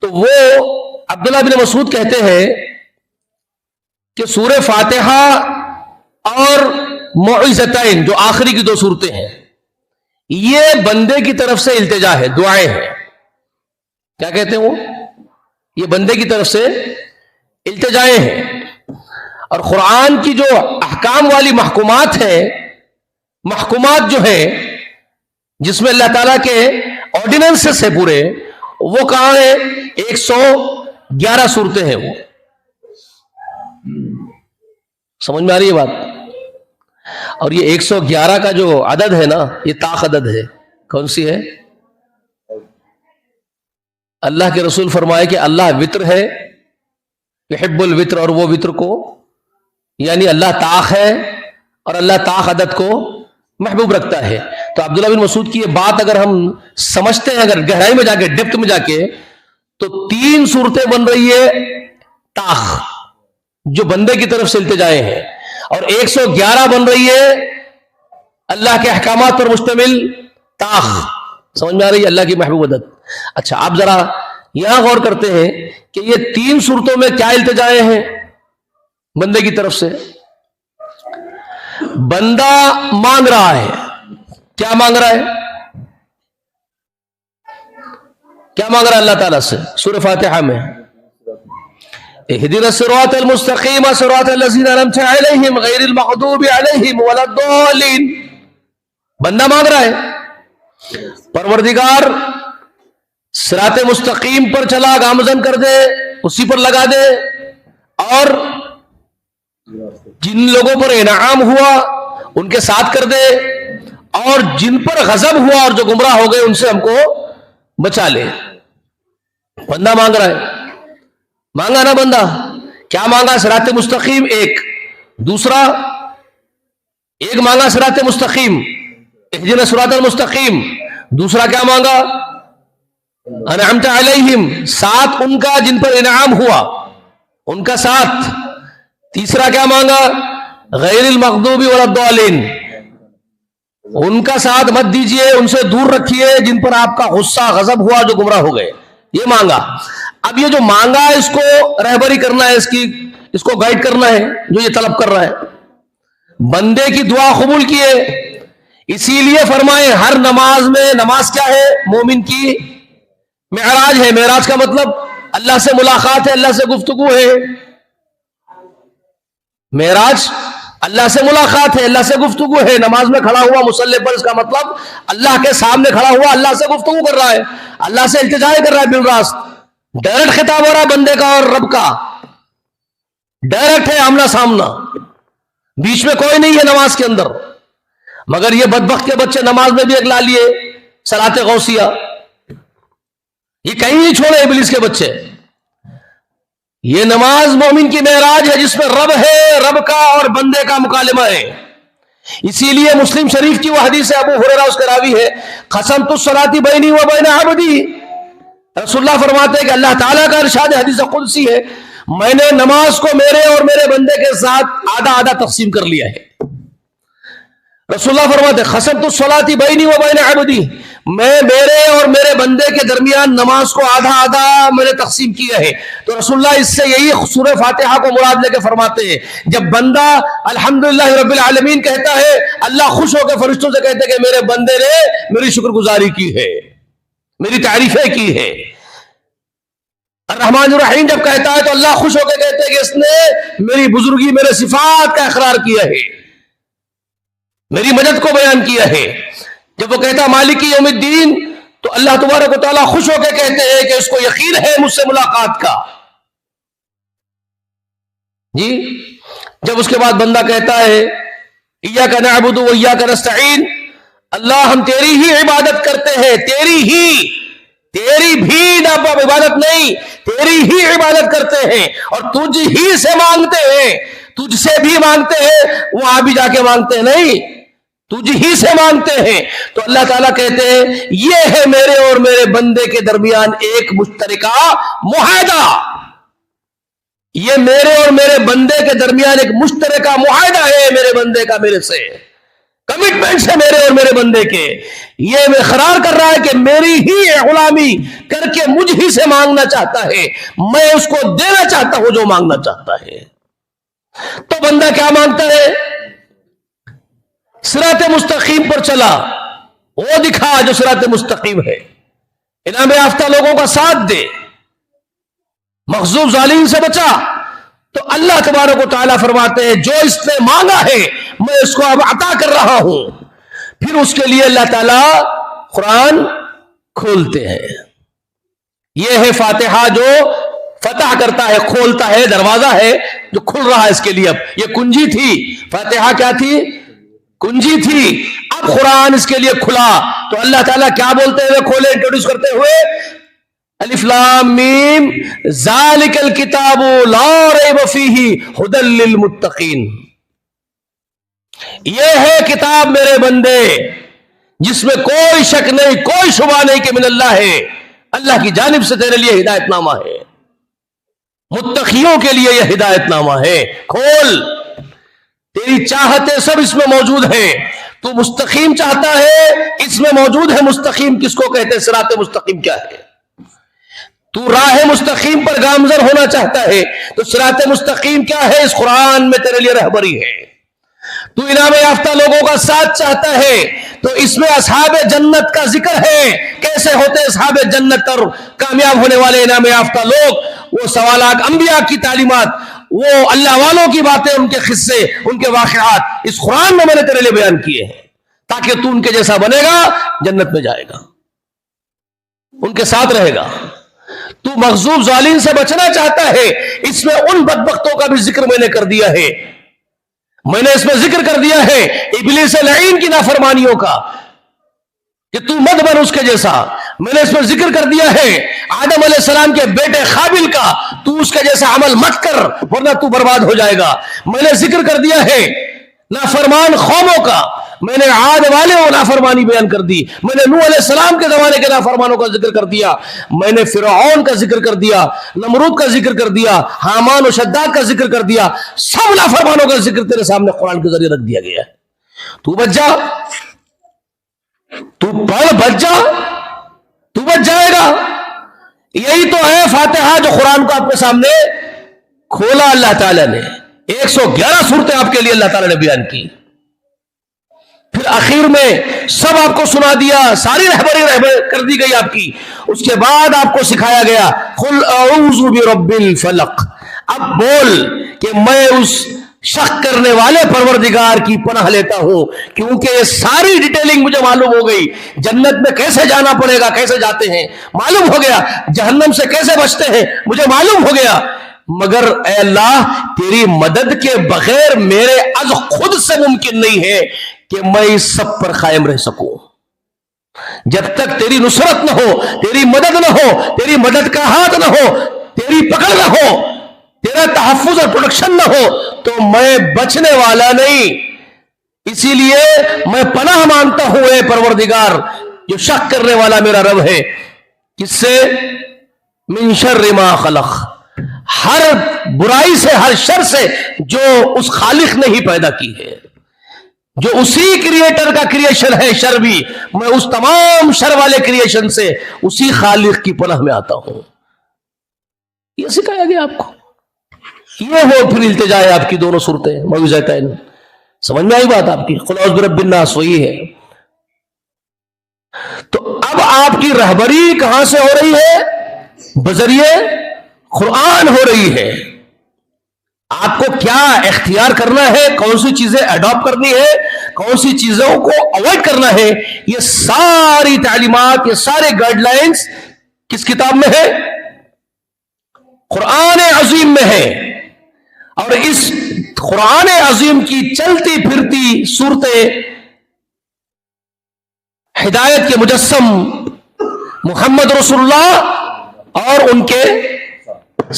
تو وہ عبداللہ بن مسعود کہتے ہیں کہ سورہ فاتحہ اور معوذتین جو آخری کی 2 صورتیں ہیں, یہ بندے کی طرف سے التجا ہے, دعائیں ہیں. کیا کہتے ہیں وہ, یہ بندے کی طرف سے التجائیں ہیں. اور قرآن کی جو احکام والی محکومات ہیں, محکومات جو ہیں جس میں اللہ تعالیٰ کے آرڈیننسز ہے پورے, وہ کہاں ہیں, 111 صورتیں ہیں. وہ سمجھ میں آ رہی ہے بات. اور یہ 111 کا جو عدد ہے نا, یہ طاق عدد ہے. کون سی ہے؟ اللہ کے رسول فرمائے کہ اللہ وطر ہے, یحب الوطر, اور وہ وطر کو یعنی اللہ طاق ہے اور اللہ طاق عدد کو محبوب رکھتا ہے. تو عبداللہ بن مسعود کی یہ بات اگر ہم سمجھتے ہیں, اگر گہرائی میں جا کے, ڈیپتھ میں جا کے, تو 3 صورتیں بن رہی ہے طاق جو بندے کی طرف سے التجائیں ہیں, اور 111 بن رہی ہے اللہ کے احکامات پر مشتمل طاق. سمجھ میں آ رہی ہے, اللہ کی محبوب عدد. اچھا, آپ ذرا یہاں غور کرتے ہیں کہ یہ 3 صورتوں میں کیا التجائیں ہیں بندے کی طرف سے. بندہ مانگ رہا ہے, کیا مانگ رہا ہے, کیا مانگ رہا ہے اللہ تعالیٰ سے سورہ فاتحہ میں, اهدنا الصراط المستقیم صراط الذین انعمت علیہم غیر المغضوب علیہم ولا الضالین. بندہ مانگ رہا ہے, پروردگار صراط مستقیم پر چلا, گامزن کر دے, اسی پر لگا دے, اور جن لوگوں پر انعام ہوا ان کے ساتھ کر دے, اور جن پر غضب ہوا اور جو گمراہ ہو گئے ان سے ہم کو بچا لے. بندہ مانگ رہا ہے، مانگا نا بندہ، کیا مانگا؟ صراط مستقیم ایک، دوسرا ایک مانگا صراط مستقیم، اہدنا الصراط المستقیم، دوسرا کیا مانگا؟ انعمت علیہم، ساتھ ان کا جن پر انعام ہوا ان کا ساتھ، تیسرا کیا مانگا؟ غیر المغضوب ولا الضالین، ان کا ساتھ مت دیجئے، ان سے دور رکھیے جن پر آپ کا غصہ غضب ہوا جو گمراہ ہو گئے، یہ مانگا۔ اب یہ جو مانگا اس کو رہبری کرنا ہے، اس کو گائیڈ کرنا ہے جو یہ طلب کر رہا ہے۔ بندے کی دعا قبول کیے، اسی لیے فرمائے ہر نماز میں، نماز کیا ہے؟ مومن کی معراج ہے۔ معراج کا مطلب اللہ سے ملاقات ہے، اللہ سے گفتگو ہے۔ معراج اللہ سے ملاقات ہے، اللہ سے گفتگو ہے۔ نماز میں کھڑا ہوا مصلی پر، اس کا مطلب اللہ کے سامنے کھڑا ہوا اللہ سے گفتگو کر رہا ہے، اللہ سے التجا کر رہا ہے بالراست۔ ڈائریکٹ خطاب ہو رہا ہے بندے کا اور رب کا، ڈائریکٹ ہے، آمنا سامنا، بیچ میں کوئی نہیں ہے نماز کے اندر۔ مگر یہ بدبخت کے بچے نماز میں بھی اگلا لیے صلاۃ غوثیہ، یہ کہیں نہیں چھوڑے ابلیس کے بچے۔ یہ نماز مومن کی معراج ہے جس میں رب ہے، رب کا اور بندے کا مکالمہ ہے۔ اسی لیے مسلم شریف کی وہ حدیث ہے، ابو ہریرہ اس کا راوی ہے، قسمت الصلاۃ بینی و بین عبدی، رسول اللہ فرماتے ہیں کہ اللہ تعالیٰ کا ارشاد حدیث قدسی ہے، میں نے نماز کو میرے اور میرے بندے کے ساتھ آدھا آدھا تقسیم کر لیا ہے۔ رسول اللہ فرماتے ہیں قسمت الصلاۃ بینی و بین عبدی، میں میرے اور میرے بندے کے درمیان نماز کو آدھا آدھا میں نے تقسیم کیا ہے۔ تو رسول اللہ اس سے یہی سورہ فاتحہ کو مراد لے کے فرماتے ہیں، جب بندہ الحمدللہ رب العالمین کہتا ہے، اللہ خوش ہو کے فرشتوں سے کہتے ہیں کہ میرے بندے نے میری شکر گزاری کی ہے، میری تعریفیں کی ہے۔ الرحمن الرحیم جب کہتا ہے تو اللہ خوش ہو کے کہتے ہیں کہ اس نے میری بزرگی، میرے صفات کا اقرار کیا ہے، میری مدد کو بیان کیا ہے۔ جب وہ کہتا مالک یوم الدین تو اللہ تبارک و تعالیٰ خوش ہو کے کہتے ہیں کہ اس کو یقین ہے مجھ سے ملاقات کا۔ جی جب اس کے بعد بندہ کہتا ہے ایاک نعبد و ایاک نستعین، اللہ ہم تیری ہی عبادت کرتے ہیں، تیری بھی عبادت نہیں، تیری ہی عبادت کرتے ہیں اور تجھ ہی سے مانگتے ہیں، تجھ سے بھی مانگتے ہیں، وہاں بھی جا کے مانگتے ہیں نہیں، تجھ ہی سے مانگتے ہیں۔ تو اللہ تعالیٰ کہتے ہیں یہ ہے میرے اور میرے بندے کے درمیان ایک مشترکہ معاہدہ، یہ میرے اور میرے بندے کے درمیان ایک مشترکہ معاہدہ ہے، میرے بندے کا میرے سے کمٹمنٹس ہے میرے اور میرے بندے کے۔ یہ میں اقرار کر رہا ہے کہ میری ہی غلامی کر کے مجھ ہی سے مانگنا چاہتا ہے، میں اس کو دینا چاہتا ہوں جو مانگنا چاہتا ہے۔ تو بندہ کیا مانگتا ہے؟ صراط مستقیم پر چلا، وہ دکھا جو صراط مستقیم ہے، انعام یافتہ لوگوں کا ساتھ دے، مغضوب ظالم سے بچا۔ تو اللہ تبارک و تعالیٰ فرماتے ہیں جو اس نے مانگا ہے میں اس کو اب عطا کر رہا ہوں۔ پھر اس کے لیے اللہ تعالیٰ قرآن کھولتے ہیں۔ یہ ہے فاتحہ جو فتح کرتا ہے، کھولتا ہے، دروازہ ہے جو کھل رہا ہے اس کے لیے۔ اب یہ کنجی تھی، فاتحہ کیا تھی؟ کنجی تھی، اب قرآن اس کے لیے کھلا۔ تو اللہ تعالیٰ کیا بولتے ہوئے کھولے، انٹروڈیوس کرتے ہوئے الف لام میم ذالک الکتاب لا ریب فیہ ھدی للمتقین، یہ ہے کتاب میرے بندے جس میں کوئی شک نہیں، کوئی شبہ نہیں کہ من اللہ ہے، اللہ کی جانب سے تیرے لیے ہدایت نامہ ہے، متقیوں کے لیے یہ ہدایت نامہ ہے۔ کھول، تیری چاہتیں سب اس میں موجود ہیں، تو مستقیم چاہتا ہے اس میں موجود ہے۔ مستقیم کس کو کہتے ہیں؟ صراط مستقیم کیا ہے؟ تو راہ مستقیم پر گامزن ہونا چاہتا ہے تو صراط مستقیم کیا ہے؟ اس قرآن میں تیرے لیے رہبری ہے۔ تو انعام یافتہ لوگوں کا ساتھ چاہتا ہے تو اس میں اصحاب جنت کا ذکر ہے، کیسے ہوتے اصحاب جنت اور کامیاب ہونے والے انعام یافتہ لوگ، وہ سوالات انبیاء کی تعلیمات، وہ اللہ والوں کی باتیں، ان کے قصے، ان کے واقعات اس قرآن میں نے تیرے لیے بیان کیے ہیں تاکہ تو ان کے جیسا بنے گا، جنت میں جائے گا، ان کے ساتھ رہے گا۔ تو مغضوب ظالم سے بچنا چاہتا ہے، اس میں ان بدبختوں کا بھی ذکر میں نے کر دیا ہے، میں نے اس میں ذکر کر دیا ہے ابلیس لعین کی نافرمانیوں کا کہ تو مت بن اس کے جیسا، میں نے اس میں ذکر کر دیا ہے آدم علیہ السلام کے بیٹے قابل کا تو اس کے جیسا عمل مت کر ورنہ تو برباد ہو جائے گا. میں نے ذکر کر دیا ہے نافرمان قوموں کا. میں نے عاد والے وہ نافرمانی بیان کر دی. میں نے نوح علیہ السلام کے زمانے کے نافرمانوں کا ذکر کر دیا. میں نے فرعون کا ذکر کر دیا, نمرود کا ذکر کر دیا, حامان و شداد کا ذکر کر دیا. سب نافرمانوں کا ذکر تیرے سامنے قرآن کے ذریعے رکھ دیا گیا ہے. تو بچ جا, تو پڑھ بچ جا, تو بچ جائے گا. یہی تو ہے فاتحہ جو قرآن کو آپ کے سامنے کھولا اللہ تعالیٰ نے. 111 صورتیں آپ کے لیے اللہ تعالیٰ نے بیان کی. پھر آخر میں سب آپ کو سنا دیا, ساری رہبری کر دی گئی آپ کی. اس کے بعد آپ کو سکھایا گیا قل اعوذ برب الفلق. اب بول کہ میں اس شک کرنے والے پروردگار کی پناہ لیتا ہوں, کیونکہ یہ ساری ڈیٹیلنگ مجھے معلوم ہو گئی. جنت میں کیسے جانا پڑے گا, کیسے جاتے ہیں معلوم ہو گیا. جہنم سے کیسے بچتے ہیں مجھے معلوم ہو گیا. مگر اے اللہ تیری مدد کے بغیر میرے از خود سے ممکن نہیں ہے کہ میں اس سب پر قائم رہ سکوں. جب تک تیری نصرت نہ ہو, تیری مدد نہ ہو, تیری مدد کا ہاتھ نہ ہو, تیری پکڑ نہ ہو, تیرا تحفظ اور پروٹیکشن نہ ہو تو میں بچنے والا نہیں. اسی لیے میں پناہ مانتا ہوں اے پروردگار جو شک کرنے والا میرا رب ہے. کس سے؟ من شر ما خلق, ہر برائی سے, ہر شر سے جو اس خالق نے ہی پیدا کی ہے, جو اسی کریٹر کا کریشن ہے. شر بھی میں اس تمام شر والے کریشن سے اسی خالق کی پناہ میں آتا ہوں. یہ سکھایا گیا آپ کو. یہ وہ پھر التجا ہے آپ کی دونوں صورتیں معوذتین. سمجھ میں آئی بات آپ کی؟ قل اعوذ برب الناس وہی ہے. تو اب آپ کی رہبری کہاں سے ہو رہی ہے؟ بذریعے قرآن ہو رہی ہے. آپ کو کیا اختیار کرنا ہے, کون سی چیزیں اڈاپٹ کرنی ہے, کون سی چیزوں کو اوائڈ کرنا ہے, یہ ساری تعلیمات, یہ سارے گائیڈ لائنز کس کتاب میں ہے؟ قرآن عظیم میں ہے. اور اس قرآن عظیم کی چلتی پھرتی صورتیں ہدایت کے مجسم محمد رسول اللہ اور ان کے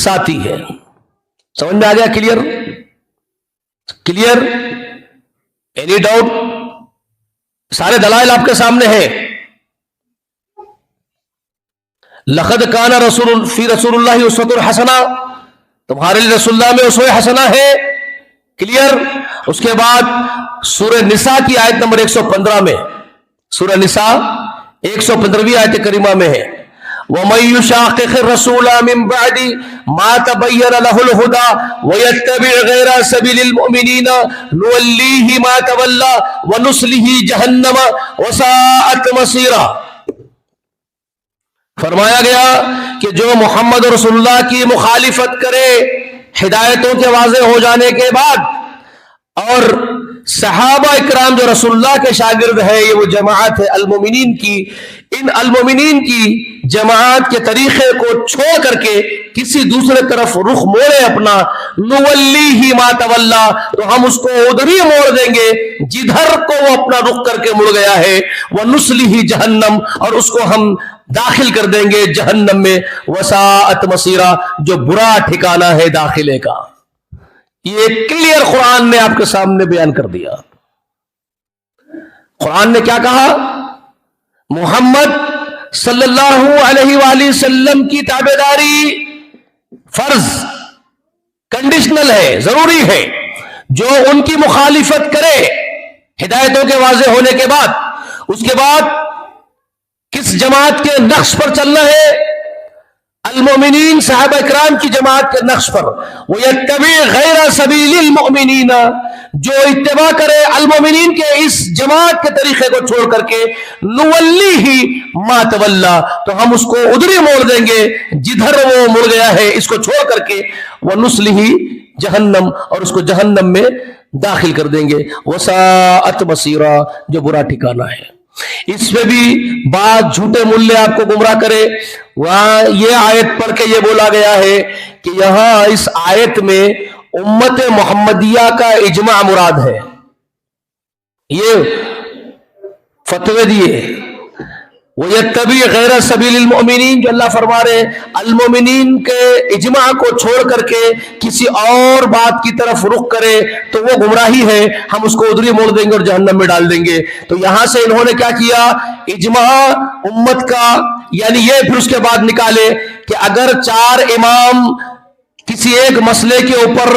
ساتھی ہے. سمجھ میں آ گیا؟ Clear clear? Any doubt? سارے دلائل آپ کے سامنے ہیں. لقد کان رسول فی رسول اللہ اسوۃ حسنہ, تمہارے لیے رسول اللہ میں اسوہ حسنہ ہے. کلیئر؟ اس کے بعد سورہ نساء کی آیت نمبر 115 میں, سورہ نساء 115ویں آیت کریمہ میں ہے وَمَن يُشَاقِقِ الرَّسُولَ مِن بَعْدِ مَا تَبَيَّنَ لَهُ الْهُدَى وَيَتَّبِعْ غَيْرَ سَبِيلِ الْمُؤْمِنِينَ نُوَلِّيهِ مَا تَوَلَّى وَنُصْلِهِ جَهَنَّمَ وَسَاءَتْ مَصِيرًا. فرمایا گیا کہ جو محمد رسول اللہ کی مخالفت کرے ہدایتوں کے واضح ہو جانے کے بعد, اور صحابہ اکرام جو رسول اللہ کے شاگرد ہے, یہ وہ جماعت ہے المومنین کی, ان المومنین کی جماعت کے طریقے کو چھوڑ کر کے کسی دوسرے طرف رخ موڑے اپنا, نولیہ ما تولا, تو ہم اس کو ادھر ہی موڑ دیں گے جدھر کو وہ اپنا رخ کر کے مڑ گیا ہے. ونصلہ جہنم, اور اس کو ہم داخل کر دیں گے جہنم میں. وساءت مصیرا, جو برا ٹھکانہ ہے داخلے کا. یہ کلیئر قرآن نے آپ کے سامنے بیان کر دیا. قرآن نے کیا کہا؟ محمد صلی اللہ علیہ وآلہ وسلم کی تابعداری فرض, کنڈیشنل ہے, ضروری ہے. جو ان کی مخالفت کرے ہدایتوں کے واضح ہونے کے بعد, اس کے بعد کس جماعت کے نقش پر چلنا ہے؟ المومنین, صحابہ اکرام کی جماعت کے نقش پر. وَيَتَّبِعْ غَيْرَ سَبِيلِ الْمُؤْمِنِينَ, جو اتباع کرے المومنین کے اس جماعت کے طریقے کو چھوڑ کر کے, نُوَلِّهِ مَا تَوَلَّى, تو ہم اس کو ادھر ہی موڑ دیں گے جدھر وہ مڑ گیا ہے, اس کو چھوڑ کر کے. وَنُصْلِهِ جہنم, اور اس کو جہنم میں داخل کر دیں گے. وَسَاءَتْ مَصِيرًا, جو برا ٹھکانہ ہے. اس پہ بھی بات جھوٹے ملے آپ کو گمراہ کرے. وہاں یہ آیت پڑھ کے یہ بولا گیا ہے کہ یہاں اس آیت میں امت محمدیہ کا اجماع مراد ہے. یہ فتوے دیے وَيَتَّبِعْ غَيْرَ سَبِيلِ الْمُؤْمِنِينَ، جو اللہ فرما رہے ہیں المومنین کے اجماع کو چھوڑ کر کے کسی اور بات کی طرف رخ کرے تو وہ گمراہی ہے، ہم اس کو ادھری موڑ دیں گے اور جہنم میں ڈال دیں گے۔ تو یہاں سے انہوں نے کیا کیا، اجماع امت کا، یعنی یہ پھر اس کے بعد نکالے کہ اگر 4 امام کسی ایک مسئلے کے اوپر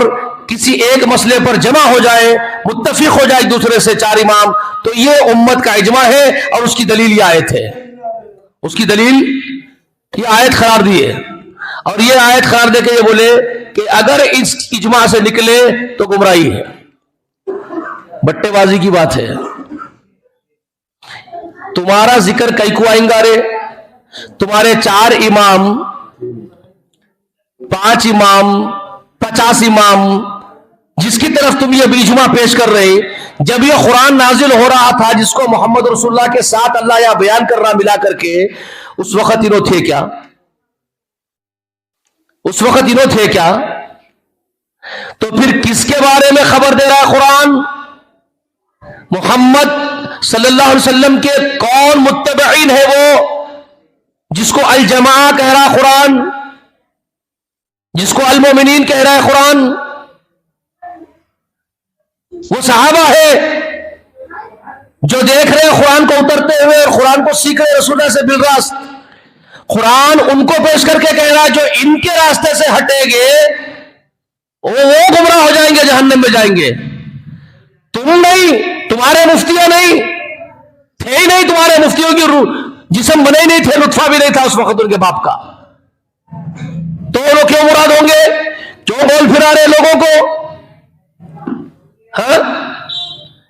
کسی ایک مسئلے پر جمع ہو جائے، متفق ہو جائے ایک دوسرے سے 4 امام، تو یہ امت کا اجماع ہے اور اس کی دلیل یہ آیت ہے، اس کی دلیل یہ آیت قرار دی ہے۔ اور یہ آیت قرار دے کے یہ بولے کہ اگر اس اجماع سے نکلے تو گمراہی ہے۔ بٹے بازی کی بات ہے، تمہارا ذکر کئی کو آئیں گا رے، تمہارے 4 امام 5 امام 50 امام جس کی طرف تم یہ اجماع پیش کر رہے، جب یہ قرآن نازل ہو رہا تھا جس کو محمد رسول اللہ کے ساتھ اللہ یہاں بیان کر رہا ملا کر کے، اس وقت انہوں تھے کیا؟ اس وقت انہوں تھے کیا؟ تو پھر کس کے بارے میں خبر دے رہا ہے قرآن؟ محمد صلی اللہ علیہ وسلم کے کون متبعین ہے وہ جس کو الجماع کہہ رہا قرآن، جس کو المومنین کہہ رہا ہے قرآن؟ وہ صحابہ ہے جو دیکھ رہے قرآن کو اترتے ہوئے اور قرآن کو سیکھ رہے رسول اللہ سے بالراست۔ قرآن ان کو پیش کر کے کہہ رہا جو ان کے راستے سے ہٹیں گے وہ گمراہ ہو جائیں گے، جہنم میں جائیں گے۔ تم نہیں، تمہارے مفتیاں نہیں تھے ہی نہیں، تمہارے مفتیوں کی جسم بنے ہی نہیں تھے، لطفہ بھی نہیں تھا اس وقت ان کے باپ کا، تو وہ لوگ کیوں مراد ہوں گے؟ کیوں بول پھرا رہے لوگوں کو؟ ہاں،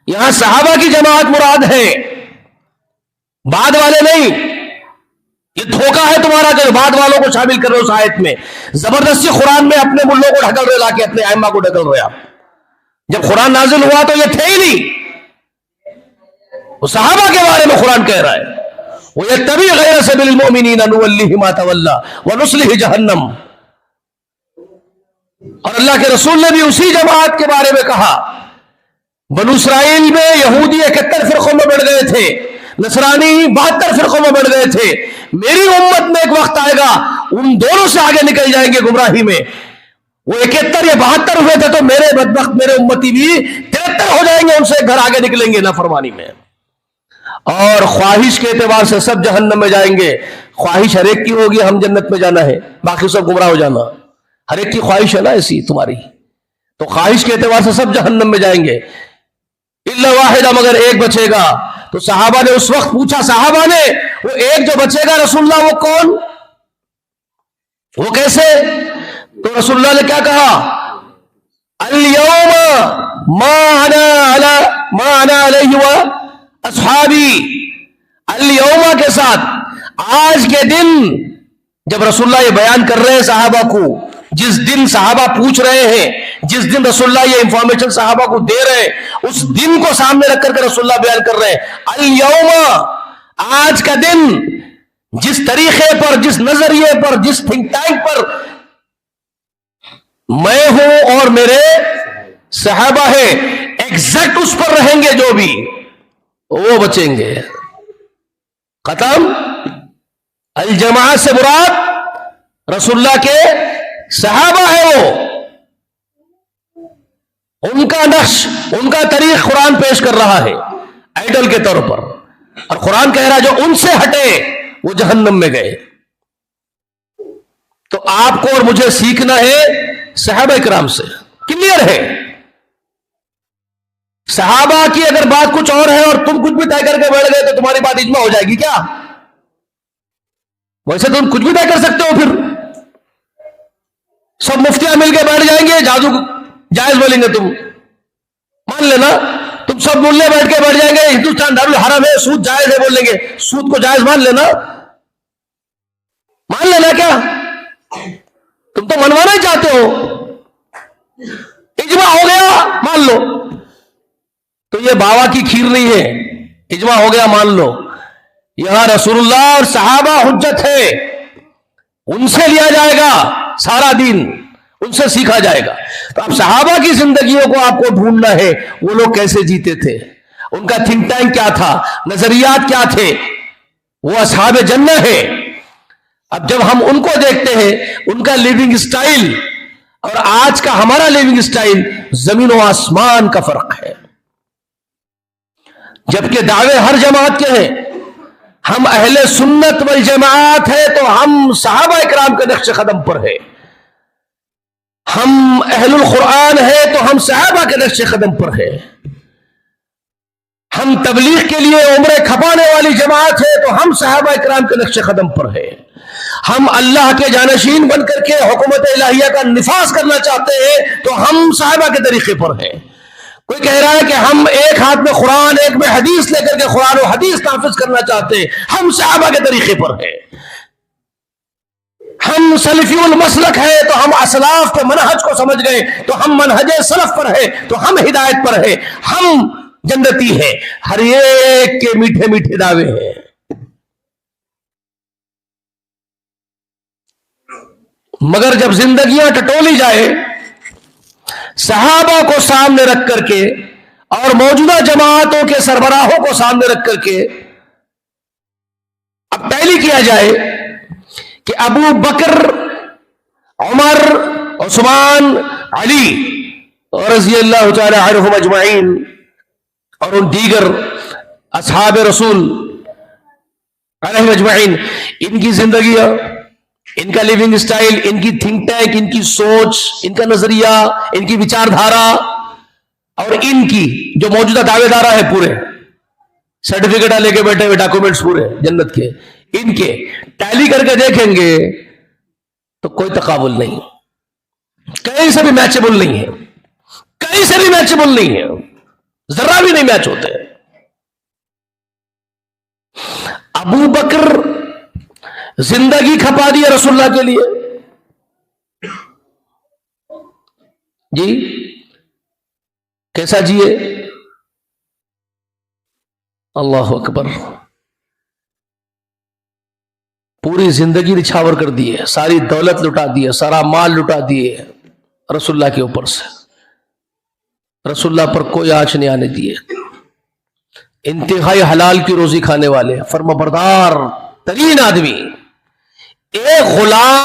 یہاں صحابہ کی جماعت مراد ہے، بعد والے نہیں۔ یہ دھوکہ ہے تمہارا کہ بعد والوں کو شامل کر رہے ہو اس آیت میں، زبردستی قرآن میں اپنے ملوں کو ڈھکل رہے، لا کے اپنے ائمہ کو ڈھکل رہے۔ آپ جب قرآن نازل ہوا تو یہ تھے ہی نہیں، وہ صحابہ کے بارے میں قرآن کہہ رہا ہے وَيَتَّبِعْ غَيْرَ سَبِيلِ الْمُؤْمِنِينَ نُوَلِّهِ مَا تَوَلَّى وَنُصْلِهِ جَهَنَّمَ۔ اور اللہ کے رسول نے بھی اسی جماعت کے بارے میں کہا۔ بنو اسرائیل میں یہودی 71 فرقوں میں بڑھ گئے تھے، نصرانی 72 فرقوں میں بڑھ گئے تھے۔ میری امت میں ایک وقت آئے گا ان دونوں سے آگے نکل جائیں گے گمراہی میں۔ وہ 71 یا 72 ہوئے تھے تو میرے بدبخت میرے امتی بھی 73 ہو جائیں گے، ان سے گھر آگے نکلیں گے نافرمانی میں۔ اور خواہش کے اعتبار سے سب جہنم میں جائیں گے۔ خواہش ہر ایک کی ہوگی ہم جنت میں جانا ہے، باقی سب گمراہ ہو جانا، ہر ایک کی خواہش ہے نا ایسی تمہاری، تو خواہش کے اعتبار سے سب جہنم میں جائیں گے الا واحدہ، مگر ایک بچے گا۔ تو صحابہ نے اس وقت پوچھا، صحابہ نے، وہ ایک جو بچے گا رسول اللہ وہ کون، وہ کیسے؟ تو رسول اللہ نے کیا کہا؟ اليوم ما انا علیہ واصحابی، اليوم کے ساتھ آج کے دن، جب رسول اللہ یہ بیان کر رہے ہیں صحابہ کو، جس دن صحابہ پوچھ رہے ہیں، جس دن رسول اللہ یہ انفارمیشن صحابہ کو دے رہے ہیں، اس دن کو سامنے رکھ کر کے رسول اللہ بیان کر رہے ہیں اليوم، آج کا دن، جس طریقے پر، جس نظریے پر، جس تھنک ٹینک پر میں ہوں اور میرے صحابہ ہیں، ایگزیکٹ اس پر رہیں گے، جو بھی وہ بچیں گے۔ ختم۔ الجماعت سے مراد رسول اللہ کے صحابہ ہے، وہ ان کا نقش، ان کا طریق قرآن پیش کر رہا ہے آئیڈل کے طور پر، اور قرآن کہہ رہا ہے جو ان سے ہٹے وہ جہنم میں گئے۔ تو آپ کو اور مجھے سیکھنا ہے صحابہ کرام سے، کلیئر ہے۔ صحابہ کی اگر بات کچھ اور ہے اور تم کچھ بھی طے کر کے بیٹھ گئے تو تمہاری بات اجماع ہو جائے گی کیا؟ ویسے تم کچھ بھی طے کر سکتے ہو، پھر سب مفتیاں مل کے بیٹھ جائیں گے، جادو جائز بولیں گے، تم مان لینا، تم سب ملے بیٹھ کے بیٹھ جائیں گے ہندوستان دارالحرم ہے، سود جائز ہے، بول لیں گے سود کو جائز مان لینا کیا؟ تم تو منوانا ہی چاہتے ہو، اجماع ہو گیا مان لو، تو یہ باوا کی کھیر نہیں ہے، اجماع ہو گیا مان لو۔ یہاں رسول اللہ اور صحابہ حجت ہے، ان سے لیا جائے گا سارا دین، ان سے سیکھا جائے گا۔ تو اب صحابہ کی زندگیوں کو آپ کو ڈھونڈنا ہے، وہ لوگ کیسے جیتے تھے، ان کا تھنک ٹینک کیا تھا، نظریات کیا تھے، وہ اصحاب جنہ ہے. اب جب ہم ان کو دیکھتے ہیں، ان کا لیونگ سٹائل اور آج کا ہمارا لیونگ سٹائل زمین و آسمان کا فرق ہے. جبکہ دعوے ہر جماعت کے ہیں. ہم اہل سنت والجماعت ہے تو ہم صحابہ کرام کے نقش قدم پر ہے. ہم اہل القرآن ہے تو ہم صحابہ کے نقش قدم پر ہے. ہم تبلیغ کے لیے عمریں کھپانے والی جماعت ہے تو ہم صحابہ کرام کے نقش قدم پر ہے. ہم اللہ کے جانشین بن کر کے حکومت الہیہ کا نفاذ کرنا چاہتے ہیں تو ہم صحابہ کے طریقے پر ہیں. کوئی کہہ رہا ہے کہ ہم ایک ہاتھ میں قرآن ایک میں حدیث لے کر کے قرآن و حدیث نافذ کرنا چاہتے ہیں، ہم صحابہ کے طریقے پر ہیں. ہم سلفی المسلک ہے تو ہم اسلاف کے منہج کو سمجھ گئے تو ہم منہج سلف پر ہے تو ہم ہدایت پر ہے، ہم جنتی ہیں. ہر ایک کے میٹھے میٹھے دعوے ہیں. مگر جب زندگیاں ٹٹولی جائے صحابہ کو سامنے رکھ کر کے اور موجودہ جماعتوں کے سربراہوں کو سامنے رکھ کر کے اب ٹیلی کیا جائے کہ ابو بکر، عمر، عثمان، علی رضی اللہ تعالی عنہم اجمعین اور ان دیگر اصحاب رسول علیہم اجمعین، ان کی زندگیاں، ان کا لیونگ سٹائل، ان کی تھنک ٹینک، ان کی سوچ، ان کا نظریہ، ان کی وچار دھارا اور ان کی جو موجودہ دعوے دارہ ہے پورے سرٹیفکیٹ لے کے بیٹھے ہوئے ڈاکومنٹس پورے جنت کے، ان کے ٹیلی کر کے دیکھیں گے تو کوئی تقابل نہیں، کہیں سے بھی میچبل نہیں ہے، کہیں سے بھی میچبل نہیں ہے، ذرا بھی نہیں میچ ہوتے. ابو بکر زندگی کھپا دی رسول اللہ کے لیے، جی کیسا جیے؟ اللہ اکبر. پوری زندگی نچھاور کر دی ہے، ساری دولت لٹا دی ہے، سارا مال لٹا دیے رسول اللہ کے اوپر سے. رسول اللہ پر کوئی آنچ نہیں آنے دیے. انتہائی حلال کی روزی کھانے والے، فرما بردار ترین آدمی. ایک غلام